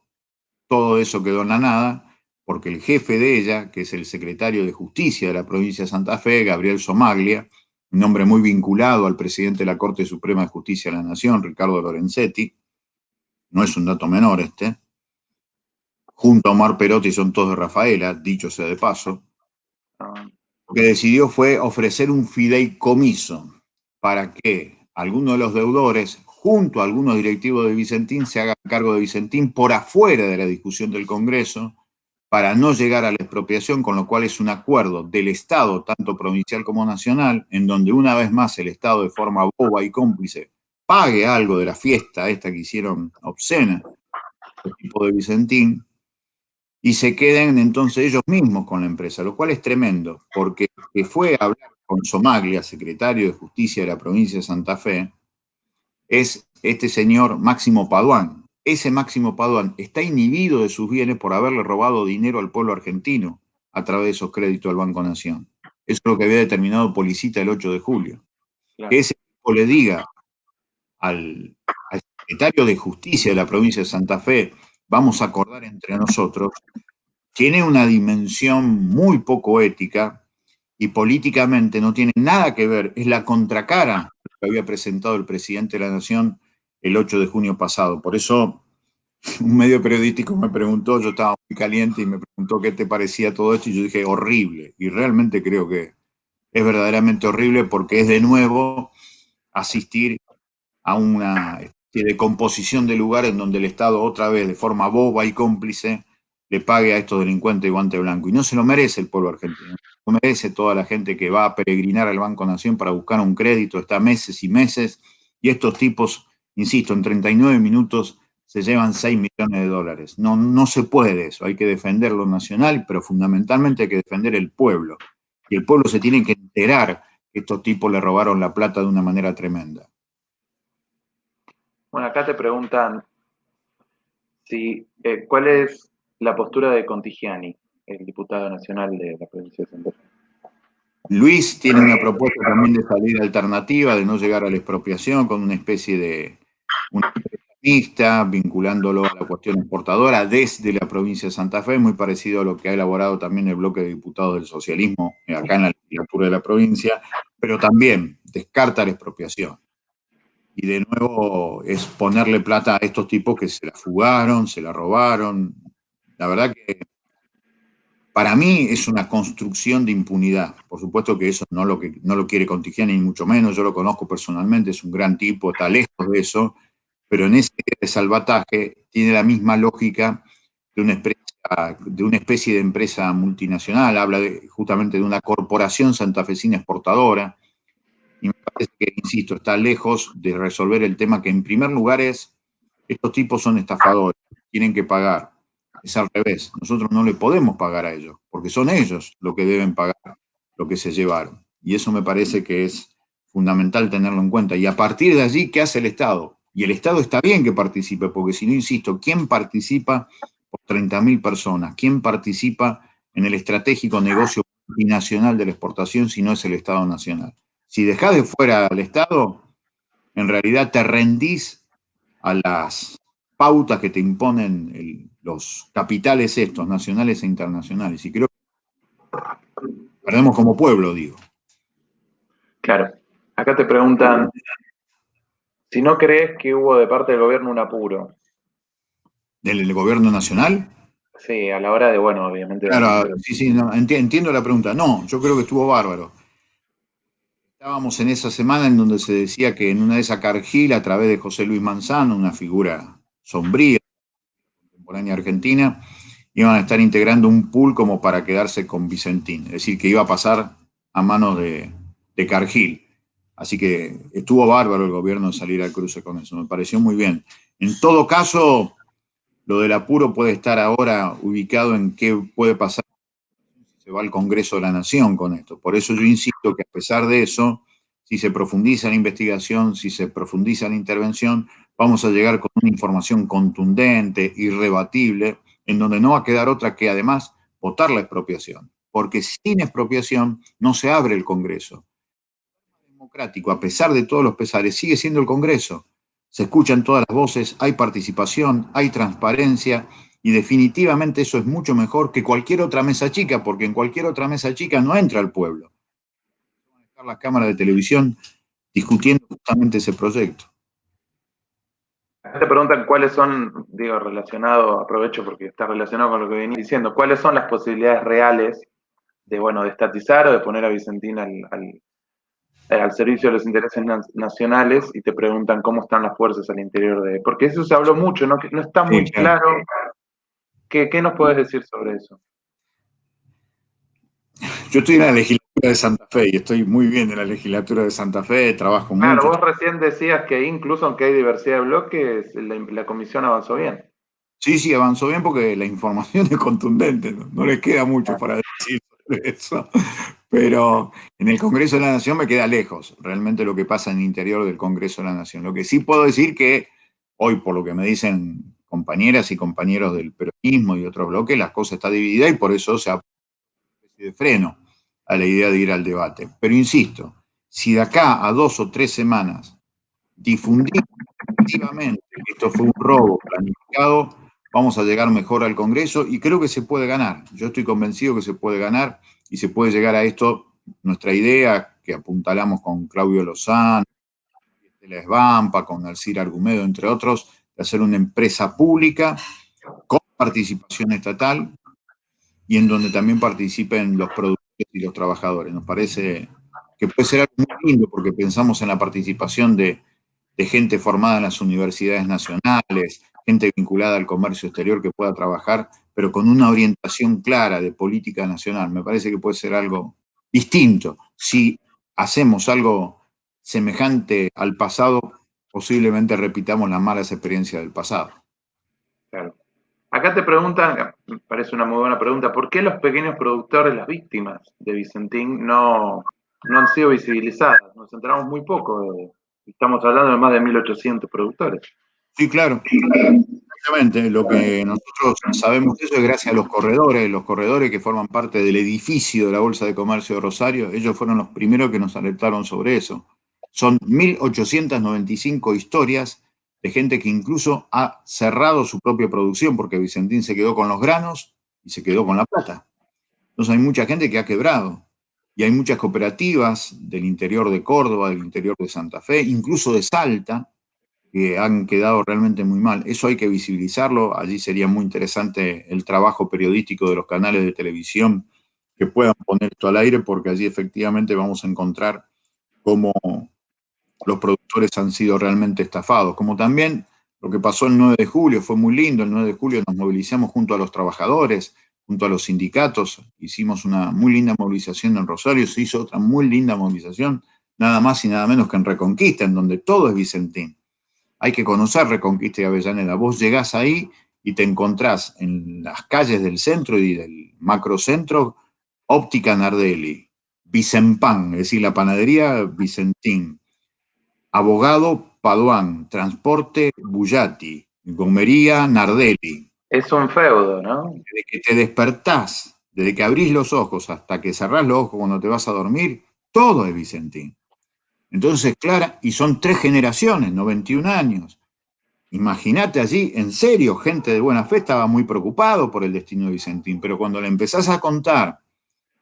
todo eso quedó en la nada porque el jefe de ella, que es el secretario de Justicia de la provincia de Santa Fe, Gabriel Somaglia, un hombre muy vinculado al presidente de la Corte Suprema de Justicia de la Nación, Ricardo Lorenzetti, no es un dato menor este, junto a Omar Perotti, son todos de Rafaela, dicho sea de paso. Lo que decidió fue ofrecer un fideicomiso para que alguno de los deudores, junto a algunos directivos de Vicentín, se hagan cargo de Vicentín por afuera de la discusión del Congreso, para no llegar a la expropiación, con lo cual es un acuerdo del Estado, tanto provincial como nacional, en donde una vez más el Estado, de forma boba y cómplice, pague algo de la fiesta esta que hicieron obscena el tipo de Vicentín, y se queden entonces ellos mismos con la empresa, lo cual es tremendo, porque que fue a hablar con Somaglia, secretario de Justicia de la provincia de Santa Fe, es este señor Máximo Paduan. Ese Máximo Paduan está inhibido de sus bienes por haberle robado dinero al pueblo argentino a través de esos créditos del Banco Nación. Eso es lo que había determinado Policita el 8 de julio. Claro. Que ese tipo le diga al secretario de Justicia de la provincia de Santa Fe, vamos a acordar entre nosotros, tiene una dimensión muy poco ética y políticamente no tiene nada que ver, es la contracara que había presentado el presidente de la Nación el 8 de junio pasado. Por eso un medio periodístico me preguntó, yo estaba muy caliente y me preguntó qué te parecía todo esto y yo dije horrible, y realmente creo que es verdaderamente horrible porque es de nuevo asistir a una especie de composición de lugar en donde el Estado otra vez de forma boba y cómplice le pague a estos delincuentes de guante blanco. Y no se lo merece el pueblo argentino, no merece toda la gente que va a peregrinar al Banco Nación para buscar un crédito, está meses y meses, y estos tipos, insisto, en 39 minutos se llevan 6 millones de dólares. No, no se puede eso, hay que defender lo nacional, pero fundamentalmente hay que defender el pueblo. Y el pueblo se tiene que enterar que estos tipos le robaron la plata de una manera tremenda. Bueno, acá te preguntan cuál es la postura de Contigiani, el diputado nacional de la provincia de Santa Fe. Luis tiene una propuesta también de salida alternativa, de no llegar a la expropiación, con una especie de una mixta, vinculándolo a la cuestión exportadora desde la provincia de Santa Fe, muy parecido a lo que ha elaborado también el bloque de diputados del socialismo acá en la legislatura de la provincia, pero también descarta la expropiación. Y de nuevo es ponerle plata a estos tipos que se la fugaron, se la robaron. La verdad que para mí es una construcción de impunidad. Por supuesto que eso no lo quiere Contigiani, ni mucho menos. Yo lo conozco personalmente, es un gran tipo, está lejos de eso, pero en ese salvataje tiene la misma lógica de una especie de empresa multinacional. Habla justamente de una corporación santafesina exportadora. Y me parece que, insisto, está lejos de resolver el tema que en primer lugar estos tipos son estafadores, tienen que pagar. Es al revés, nosotros no le podemos pagar a ellos, porque son ellos los que deben pagar lo que se llevaron. Y eso me parece que es fundamental tenerlo en cuenta. Y a partir de allí, ¿qué hace el Estado? Y el Estado está bien que participe, porque si no, insisto, ¿quién participa por 30.000 personas? ¿Quién participa en el estratégico negocio binacional de la exportación si no es el Estado nacional? Si dejás de fuera al Estado, en realidad te rendís a las pautas que te imponen los capitales estos, nacionales e internacionales. Y creo que perdemos como pueblo, digo. Claro. Acá te preguntan si no crees que hubo de parte del gobierno un apuro. ¿Del gobierno nacional? Sí, a la hora de, bueno, obviamente... Claro, sí, no, entiendo la pregunta. No, yo creo que estuvo bárbaro. Estábamos en esa semana en donde se decía que en una de esas Cargill, a través de José Luis Manzano, una figura sombría, contemporánea argentina, iban a estar integrando un pool como para quedarse con Vicentín, es decir, que iba a pasar a manos de Cargill. Así que estuvo bárbaro el gobierno salir al cruce con eso, me pareció muy bien. En todo caso, lo del apuro puede estar ahora ubicado en qué puede pasar si se va al Congreso de la Nación con esto. Por eso yo insisto que a pesar de eso, si se profundiza la investigación, si se profundiza la intervención, vamos a llegar con una información contundente, irrebatible, en donde no va a quedar otra que además votar la expropiación. Porque sin expropiación no se abre el Congreso. El democrático, a pesar de todos los pesares, sigue siendo el Congreso. Se escuchan todas las voces, hay participación, hay transparencia, y definitivamente eso es mucho mejor que cualquier otra mesa chica, porque en cualquier otra mesa chica no entra el pueblo. las cámaras de televisión discutiendo justamente ese proyecto. Te preguntan cuáles son, digo, relacionado, aprovecho porque está relacionado con lo que venís diciendo, cuáles son las posibilidades reales de, bueno, de estatizar o de poner a Vicentín al servicio de los intereses nacionales, y te preguntan cómo están las fuerzas al interior de... Porque eso se habló mucho, ¿no? Que no está muy claro. ¿Qué nos podés decir sobre eso? Yo estoy en la legislatura de Santa Fe y estoy muy bien en la legislatura de Santa Fe, trabajo Claro, mucho. vos recién decías que incluso aunque hay diversidad de bloques, la comisión avanzó bien. Sí, avanzó bien porque la información es contundente, no les queda mucho para decir sobre eso. Pero en el Congreso de la Nación me queda lejos realmente lo que pasa en el interior del Congreso de la Nación. Lo que sí puedo decir que hoy, por lo que me dicen compañeras y compañeros del peronismo y otros bloques, la cosa está dividida y por eso se ha puesto una especie de freno a la idea de ir al debate. Pero insisto, si de acá a 2 o 3 semanas difundimos efectivamente que esto fue un robo planificado, vamos a llegar mejor al Congreso y creo que se puede ganar. Yo estoy convencido que se puede ganar y se puede llegar a esto. Nuestra idea que apuntalamos con Claudio Lozano, de la Esbampa, con Alcira Argumedo, entre otros, de hacer una empresa pública con participación estatal y en donde también participen los productores y los trabajadores. Nos parece que puede ser algo muy lindo porque pensamos en la participación de gente formada en las universidades nacionales, gente vinculada al comercio exterior que pueda trabajar, pero con una orientación clara de política nacional. Me parece que puede ser algo distinto. Si hacemos algo semejante al pasado, posiblemente repitamos las malas experiencias del pasado. Claro. Acá te preguntan, me parece una muy buena pregunta, ¿por qué los pequeños productores, las víctimas de Vicentín, no han sido visibilizadas? Nos enteramos muy poco, estamos hablando de más de 1.800 productores. Sí, claro. Exactamente. Lo que nosotros sabemos de eso es gracias a los corredores que forman parte del edificio de la Bolsa de Comercio de Rosario. Ellos fueron los primeros que nos alertaron sobre eso. Son 1.895 historias de gente que incluso ha cerrado su propia producción porque Vicentín se quedó con los granos y se quedó con la plata. Entonces hay mucha gente que ha quebrado y hay muchas cooperativas del interior de Córdoba, del interior de Santa Fe, incluso de Salta, que han quedado realmente muy mal. Eso hay que visibilizarlo. Allí sería muy interesante el trabajo periodístico de los canales de televisión que puedan poner esto al aire, porque allí efectivamente vamos a encontrar cómo los productores han sido realmente estafados. Como también lo que pasó el 9 de julio, fue muy lindo. El 9 de julio nos movilizamos junto a los trabajadores, junto a los sindicatos. Hicimos una muy linda movilización en Rosario, se hizo otra muy linda movilización, nada más y nada menos que en Reconquista, en donde todo es Vicentín. Hay que conocer Reconquista y Avellaneda. Vos llegás ahí y te encontrás en las calles del centro y del macrocentro Óptica Nardelli, Vicempan, es decir, la panadería Vicentín, Abogado Paduán, Transporte Bullati, Gomería Nardelli. Es un feudo, ¿no? Desde que te despertás, desde que abrís los ojos hasta que cerrás los ojos cuando te vas a dormir, todo es Vicentín. Entonces, Clara, y son 3 generaciones, 91 años. Imagínate allí, en serio, gente de buena fe estaba muy preocupado por el destino de Vicentín, pero cuando le empezás a contar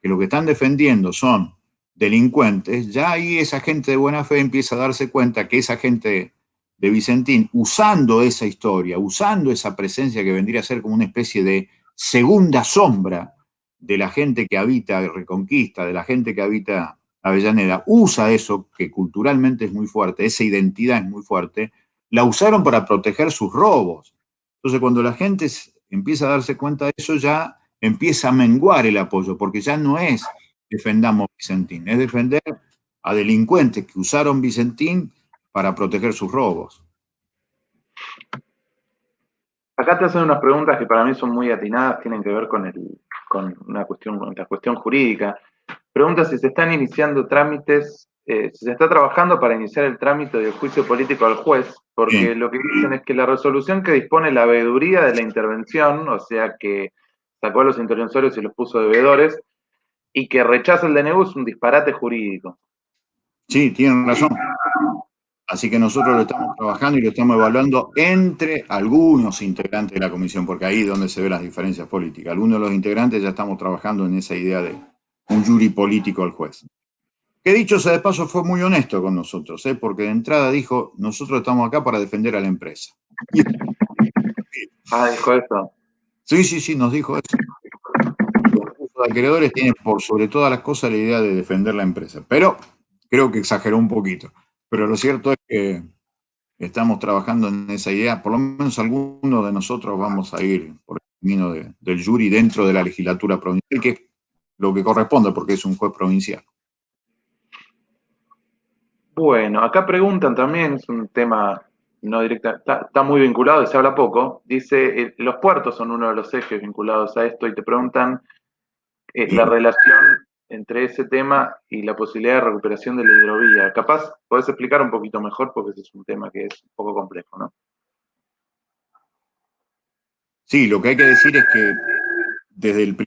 que lo que están defendiendo son delincuentes, ya ahí esa gente de buena fe empieza a darse cuenta que esa gente de Vicentín, usando esa historia, usando esa presencia que vendría a ser como una especie de segunda sombra de la gente que habita Reconquista, de la gente que habita Avellaneda, usa eso que culturalmente es muy fuerte, esa identidad es muy fuerte, la usaron para proteger sus robos. Entonces, cuando la gente empieza a darse cuenta de eso, ya empieza a menguar el apoyo, porque ya no es defendamos Vicentín, es defender a delincuentes que usaron Vicentín para proteger sus robos. Acá te hacen unas preguntas que para mí son muy atinadas, tienen que ver con la cuestión jurídica. Pregunta si se están iniciando trámites, si se está trabajando para iniciar el trámite de juicio político al juez, porque Bien. lo que dicen es que la resolución que dispone la veeduría de la intervención, o sea que sacó a los interventores y los puso deudores, y que rechaza el DNU es un disparate jurídico. Sí, tienen razón. Así que nosotros lo estamos trabajando y lo estamos evaluando entre algunos integrantes de la comisión, porque ahí es donde se ven las diferencias políticas. Algunos de los integrantes ya estamos trabajando en esa idea de un jury político al juez. Que dicho sea de paso fue muy honesto con nosotros, porque de entrada dijo, nosotros estamos acá para defender a la empresa. Ah, dijo eso. Sí, nos dijo eso. Los acreedores tienen por sobre todas las cosas la idea de defender la empresa, pero creo que exageró un poquito. Pero lo cierto es que estamos trabajando en esa idea, por lo menos algunos de nosotros vamos a ir por el camino del jury dentro de la legislatura provincial, que es lo que corresponde porque es un juez provincial. Bueno, acá preguntan también, es un tema no directa, está muy vinculado y se habla poco. Dice, los puertos son uno de los ejes vinculados a esto y te preguntan la relación entre ese tema y la posibilidad de recuperación de la hidrovía. Capaz, podés explicar un poquito mejor porque ese es un tema que es un poco complejo, ¿no? Sí, lo que hay que decir es que desde el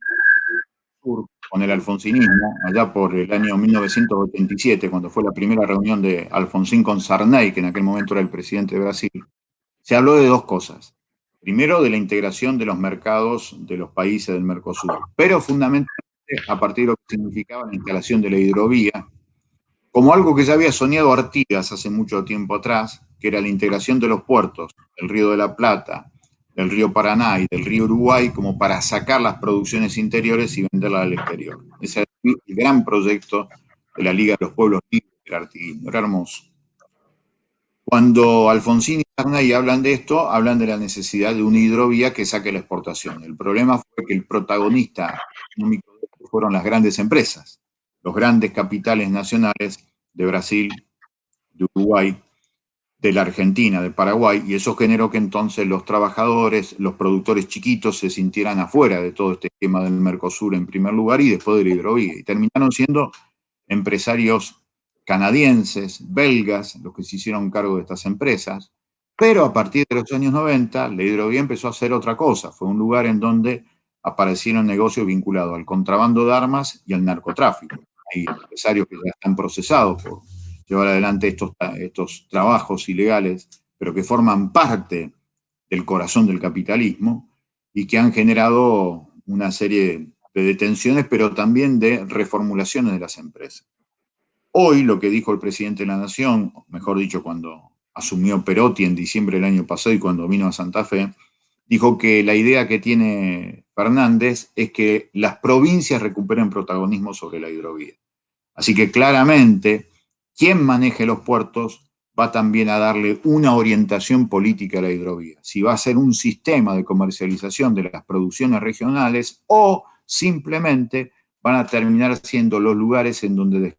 sur, con el alfonsinismo, allá por el año 1987, cuando fue la primera reunión de Alfonsín con Sarney, que en aquel momento era el presidente de Brasil, se habló de dos cosas. Primero, de la integración de los mercados de los países del Mercosur, pero fundamentalmente a partir de lo que significaba la instalación de la hidrovía, como algo que ya había soñado Artigas hace mucho tiempo atrás, que era la integración de los puertos del Río de la Plata, del río Paraná y del río Uruguay, como para sacar las producciones interiores y venderlas al exterior. Ese es el gran proyecto de la Liga de los Pueblos Libres del Artiguismo. Era hermoso. Cuando Alfonsín y Sarney hablan de esto, hablan de la necesidad de una hidrovía que saque la exportación. El problema fue que el protagonista económico de esto fueron las grandes empresas, los grandes capitales nacionales de Brasil, de Uruguay, de la Argentina, de Paraguay, y eso generó que entonces los trabajadores, los productores chiquitos se sintieran afuera de todo este esquema del Mercosur en primer lugar y después de la hidrovía. Y terminaron siendo empresarios canadienses, belgas, los que se hicieron cargo de estas empresas, pero a partir de los años 90, la hidrovía empezó a hacer otra cosa. Fue un lugar en donde aparecieron negocios vinculados al contrabando de armas y al narcotráfico. Hay empresarios que ya están procesados por llevar adelante estos trabajos ilegales, pero que forman parte del corazón del capitalismo y que han generado una serie de detenciones, pero también de reformulaciones de las empresas. Hoy lo que dijo el presidente de la Nación, mejor dicho, cuando asumió Perotti en diciembre del año pasado y cuando vino a Santa Fe, dijo que la idea que tiene Fernández es que las provincias recuperen protagonismo sobre la hidrovía. Así que claramente, quien maneje los puertos va también a darle una orientación política a la hidrovía. Si va a ser un sistema de comercialización de las producciones regionales o simplemente van a terminar siendo los lugares en donde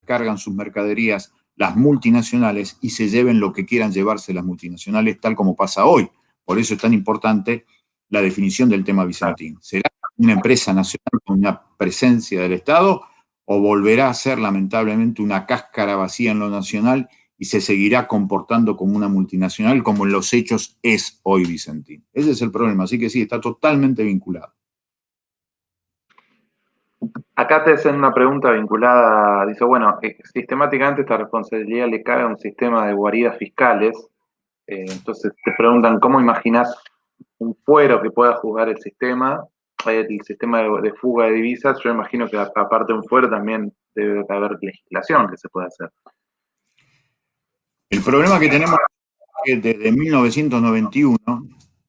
descargan sus mercaderías las multinacionales y se lleven lo que quieran llevarse las multinacionales, tal como pasa hoy. Por eso es tan importante la definición del tema Vicentín. ¿Será una empresa nacional con una presencia del Estado o volverá a ser lamentablemente una cáscara vacía en lo nacional y se seguirá comportando como una multinacional como en los hechos es hoy Vicentín? Ese es el problema, así que sí, está totalmente vinculado. Acá te hacen una pregunta vinculada, dice, bueno, sistemáticamente esta responsabilidad le cae a un sistema de guaridas fiscales. Entonces te preguntan, ¿cómo imaginás un fuero que pueda jugar el sistema de fuga de divisas? Yo imagino que aparte de un fuero también debe haber legislación que se pueda hacer. El problema que tenemos es que desde 1991,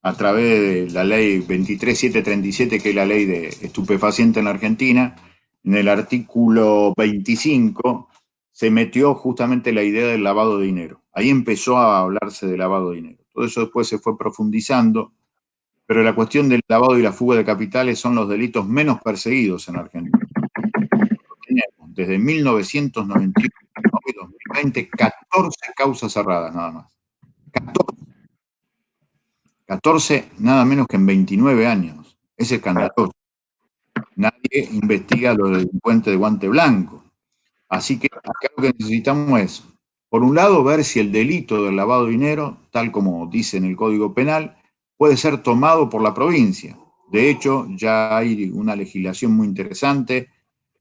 a través de la ley 23737, que es la ley de estupefacientes en la Argentina, en el artículo 25 se metió justamente la idea del lavado de dinero. Ahí empezó a hablarse de lavado de dinero. Todo eso después se fue profundizando, pero la cuestión del lavado y la fuga de capitales son los delitos menos perseguidos en Argentina. Tenemos desde 1991 a 2020 14 causas cerradas nada más. 14 nada menos que en 29 años. Es escandaloso. Nadie investiga a los delincuentes de guante blanco. Así que acá lo que necesitamos es, por un lado, ver si el delito del lavado de dinero, tal como dice en el Código Penal, puede ser tomado por la provincia. De hecho, ya hay una legislación muy interesante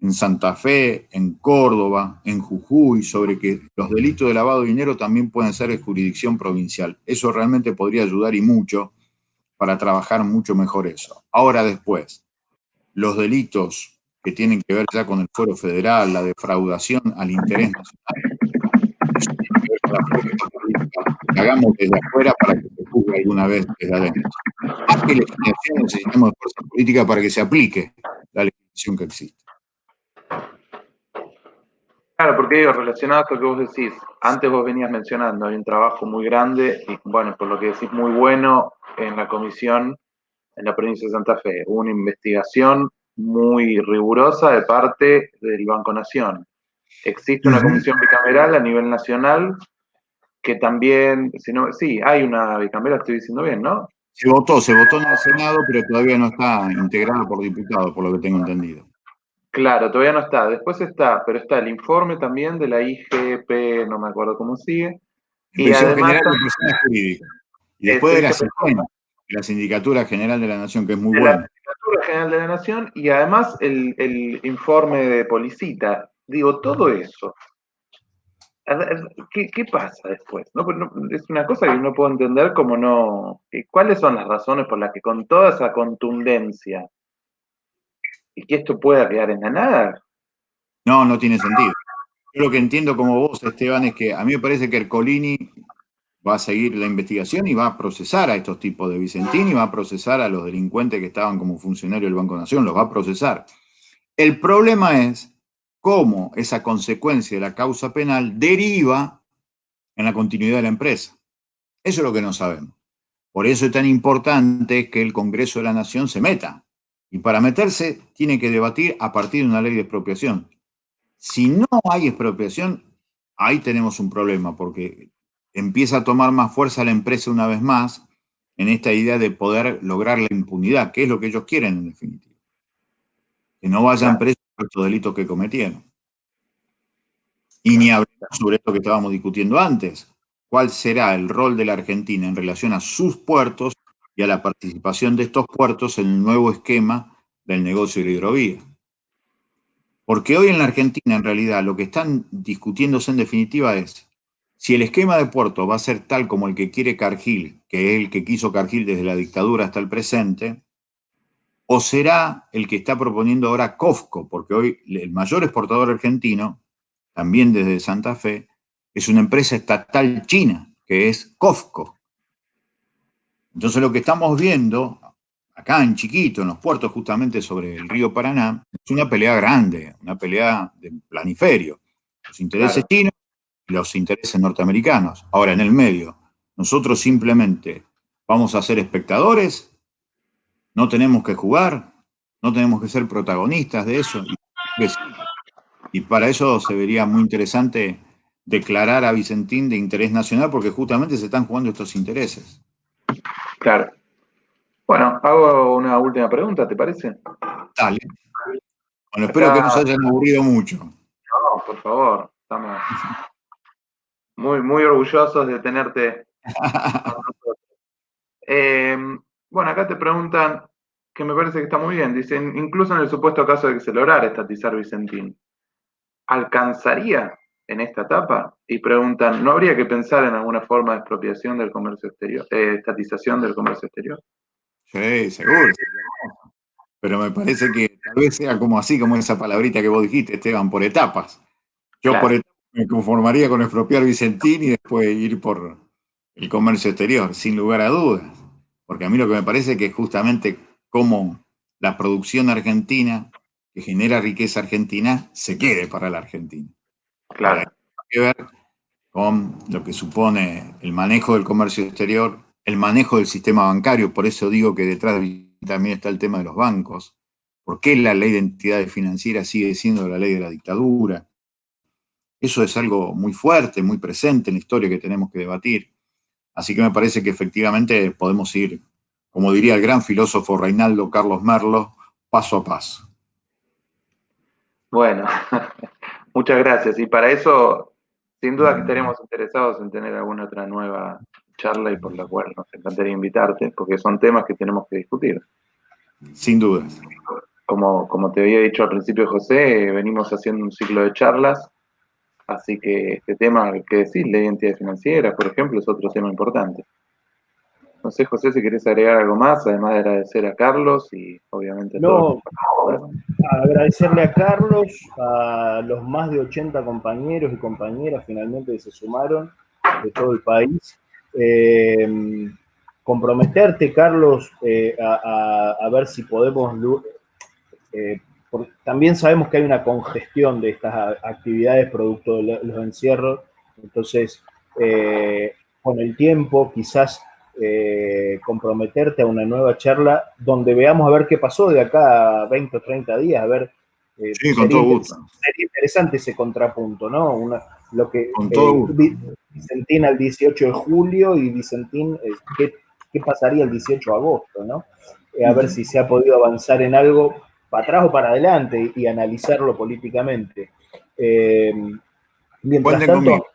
en Santa Fe, en Córdoba, en Jujuy, sobre que los delitos de lavado de dinero también pueden ser de jurisdicción provincial. Eso realmente podría ayudar y mucho para trabajar mucho mejor eso. Ahora después, los delitos que tienen que ver ya con el fuero federal, la defraudación al interés nacional. Eso tiene que ver con la fuerza política que hagamos desde afuera para que se juzgue alguna vez desde adentro. Más que legislación, necesitamos de fuerza política para que se aplique la legislación que existe. Claro, porque digo, relacionado a esto que vos decís, antes vos venías mencionando, hay un trabajo muy grande y, bueno, por lo que decís, muy bueno en la comisión en la provincia de Santa Fe. Hubo una investigación muy rigurosa de parte del Banco Nación. Existe una comisión bicameral a nivel nacional que también, si no, sí, hay una bicameral, estoy diciendo bien, ¿no? Se votó en el Senado, pero todavía no está integrado por diputados, por lo que tengo entendido. Claro, todavía no está. Después está, pero está el informe también de la IGP, no me acuerdo cómo sigue. Y Inspección además General de Personas Jurídicas. Y después de la SIGEN, la Sindicatura General de la Nación, que es muy de buena. la Sindicatura General de la Nación y además el informe de Policita. Digo, todo eso. A ver, ¿qué pasa después? No, pues es una cosa que no puedo entender como no. ¿Cuáles son las razones por las que con toda esa contundencia y que esto pueda quedar en la nada? No, no tiene sentido. Yo lo que entiendo como vos, Esteban, es que a mí me parece que Ercolini va a seguir la investigación y va a procesar a estos tipos de Vicentini, va a procesar a los delincuentes que estaban como funcionarios del Banco Nación, los va a procesar. El problema es cómo esa consecuencia de la causa penal deriva en la continuidad de la empresa. Eso es lo que no sabemos. Por eso es tan importante que el Congreso de la Nación se meta. Y para meterse tiene que debatir a partir de una ley de expropiación. Si no hay expropiación, ahí tenemos un problema, porque empieza a tomar más fuerza la empresa una vez más en esta idea de poder lograr la impunidad, que es lo que ellos quieren en definitiva. Que no vayan presos por estos delitos que cometieron. Y ni hablamos sobre esto que estábamos discutiendo antes. ¿Cuál será el rol de la Argentina en relación a sus puertos y a la participación de estos puertos en el nuevo esquema del negocio de la hidrovía? Porque hoy en la Argentina, en realidad, lo que están discutiéndose en definitiva es si el esquema de puertos va a ser tal como el que quiere Cargill, que es el que quiso Cargill desde la dictadura hasta el presente, o será el que está proponiendo ahora COFCO, porque hoy el mayor exportador argentino, también desde Santa Fe, es una empresa estatal china, que es COFCO. Entonces lo que estamos viendo acá en chiquito, en los puertos justamente sobre el río Paraná, es una pelea grande, una pelea de planiferio. Los intereses chinos y los intereses norteamericanos. Ahora, en el medio, nosotros simplemente vamos a ser espectadores, no tenemos que jugar, no tenemos que ser protagonistas de eso. Y para eso se vería muy interesante declarar a Vicentín de interés nacional, porque justamente se están jugando estos intereses. Claro. Bueno, hago una última pregunta, ¿te parece? Dale. Bueno, espero que no se hayan aburrido mucho. No, por favor, estamos muy, muy orgullosos de tenerte con nosotros. Bueno, acá te preguntan, que me parece que está muy bien, dicen, incluso en el supuesto caso de que se lograra estatizar Vicentín, ¿alcanzaría en esta etapa? Y preguntan, ¿no habría que pensar en alguna forma de expropiación del comercio exterior, estatización del comercio exterior? Sí, seguro. Pero me parece que tal vez sea como así, como esa palabrita que vos dijiste, Esteban, por etapas. Yo Claro. por etapas me conformaría con expropiar Vicentín y después ir por el comercio exterior, sin lugar a dudas. Porque a mí lo que me parece es que justamente como la producción argentina, que genera riqueza argentina, se quede para la Argentina. Ahora, hay Claro, que ver con lo que supone el manejo del comercio exterior, el manejo del sistema bancario. Por eso digo que detrás también está el tema de los bancos. ¿Por qué la ley de entidades financieras sigue siendo la ley de la dictadura? Eso es algo muy fuerte, muy presente en la historia que tenemos que debatir. Así que me parece que efectivamente podemos ir, como diría el gran filósofo Reinaldo Carlos Merlo, paso a paso. bueno, muchas gracias. Y para eso, sin duda que estaremos interesados en tener alguna otra nueva charla y por la cual nos encantaría invitarte, porque son temas que tenemos que discutir. Sin dudas. Como te había dicho al principio, José, venimos haciendo un ciclo de charlas, así que este tema que decís, la identidad financiera, por ejemplo, es otro tema importante. No sé, José, si querés agregar algo más, además de agradecer a Carlos y obviamente a todos los No, que participaron. agradecerle a Carlos, a los más de 80 compañeros y compañeras finalmente que se sumaron de todo el país. Comprometerte, Carlos, a ver si podemos... también sabemos que hay una congestión de estas actividades producto de los encierros, entonces con el tiempo quizás comprometerte a una nueva charla donde veamos a ver qué pasó de acá a 20 o 30 días, a ver, sí, con todo gusto. Sería interesante ese contrapunto, ¿no? Lo que con todo gusto. Vicentín al 18 de julio y Vicentín, ¿qué pasaría el 18 de agosto, ¿no? A ver si se ha podido avanzar en algo para atrás o para adelante y analizarlo políticamente. Mientras tanto,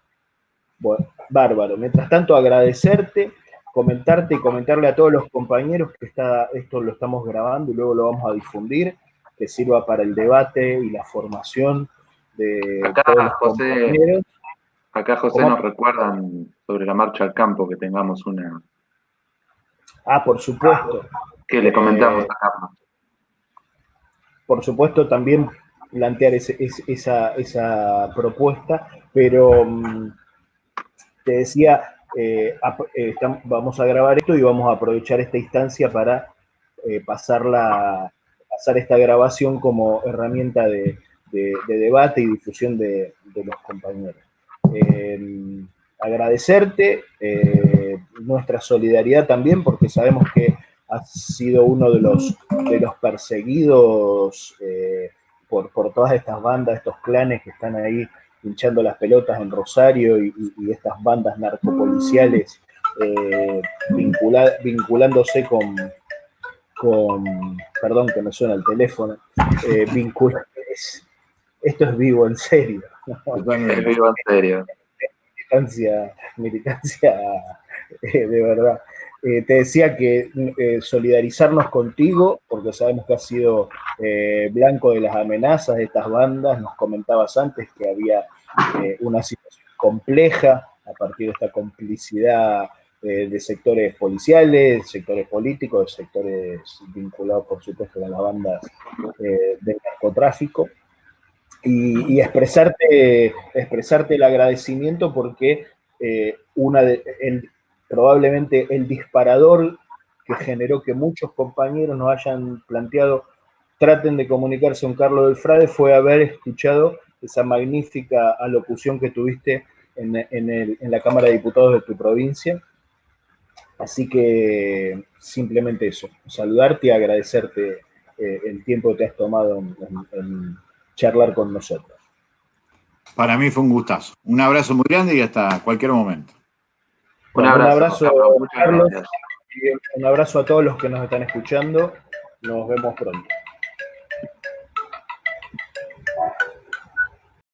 bueno, bárbaro. Mientras tanto, agradecerte, comentarte y comentarle a todos los compañeros que esto lo estamos grabando y luego lo vamos a difundir, que sirva para el debate y la formación de todos los compañeros. Acá, José, nos recuerdan sobre la marcha al campo, que tengamos una... Ah, por supuesto. Que le comentamos a Carlos. Por supuesto, también plantear esa propuesta, pero te decía, vamos a grabar esto y vamos a aprovechar esta instancia para pasar esta grabación como herramienta de debate y difusión de los compañeros. Agradecerte nuestra solidaridad también, porque sabemos que has sido uno de los perseguidos por todas estas bandas, estos clanes que están ahí hinchando las pelotas en Rosario y estas bandas narcopoliciales vinculándose con, perdón que me suena el teléfono, esto es vivo en serio. Es vivo en serio. Militancia de verdad. Te decía que solidarizarnos contigo, porque sabemos que has sido blanco de las amenazas de estas bandas. Nos comentabas antes que había una situación compleja a partir de esta complicidad de sectores policiales, sectores políticos, de sectores vinculados, por supuesto, con las bandas del narcotráfico. Y expresarte el agradecimiento porque probablemente el disparador que generó que muchos compañeros nos hayan planteado traten de comunicarse con Carlos del Frade fue haber escuchado esa magnífica alocución que tuviste en la Cámara de Diputados de tu provincia. Así que simplemente eso, saludarte y agradecerte el tiempo que te has tomado en charlar con nosotros. Para mí fue un gustazo. Un abrazo muy grande y hasta cualquier momento. Un abrazo, Carlos, y un abrazo a todos los que nos están escuchando. Nos vemos pronto.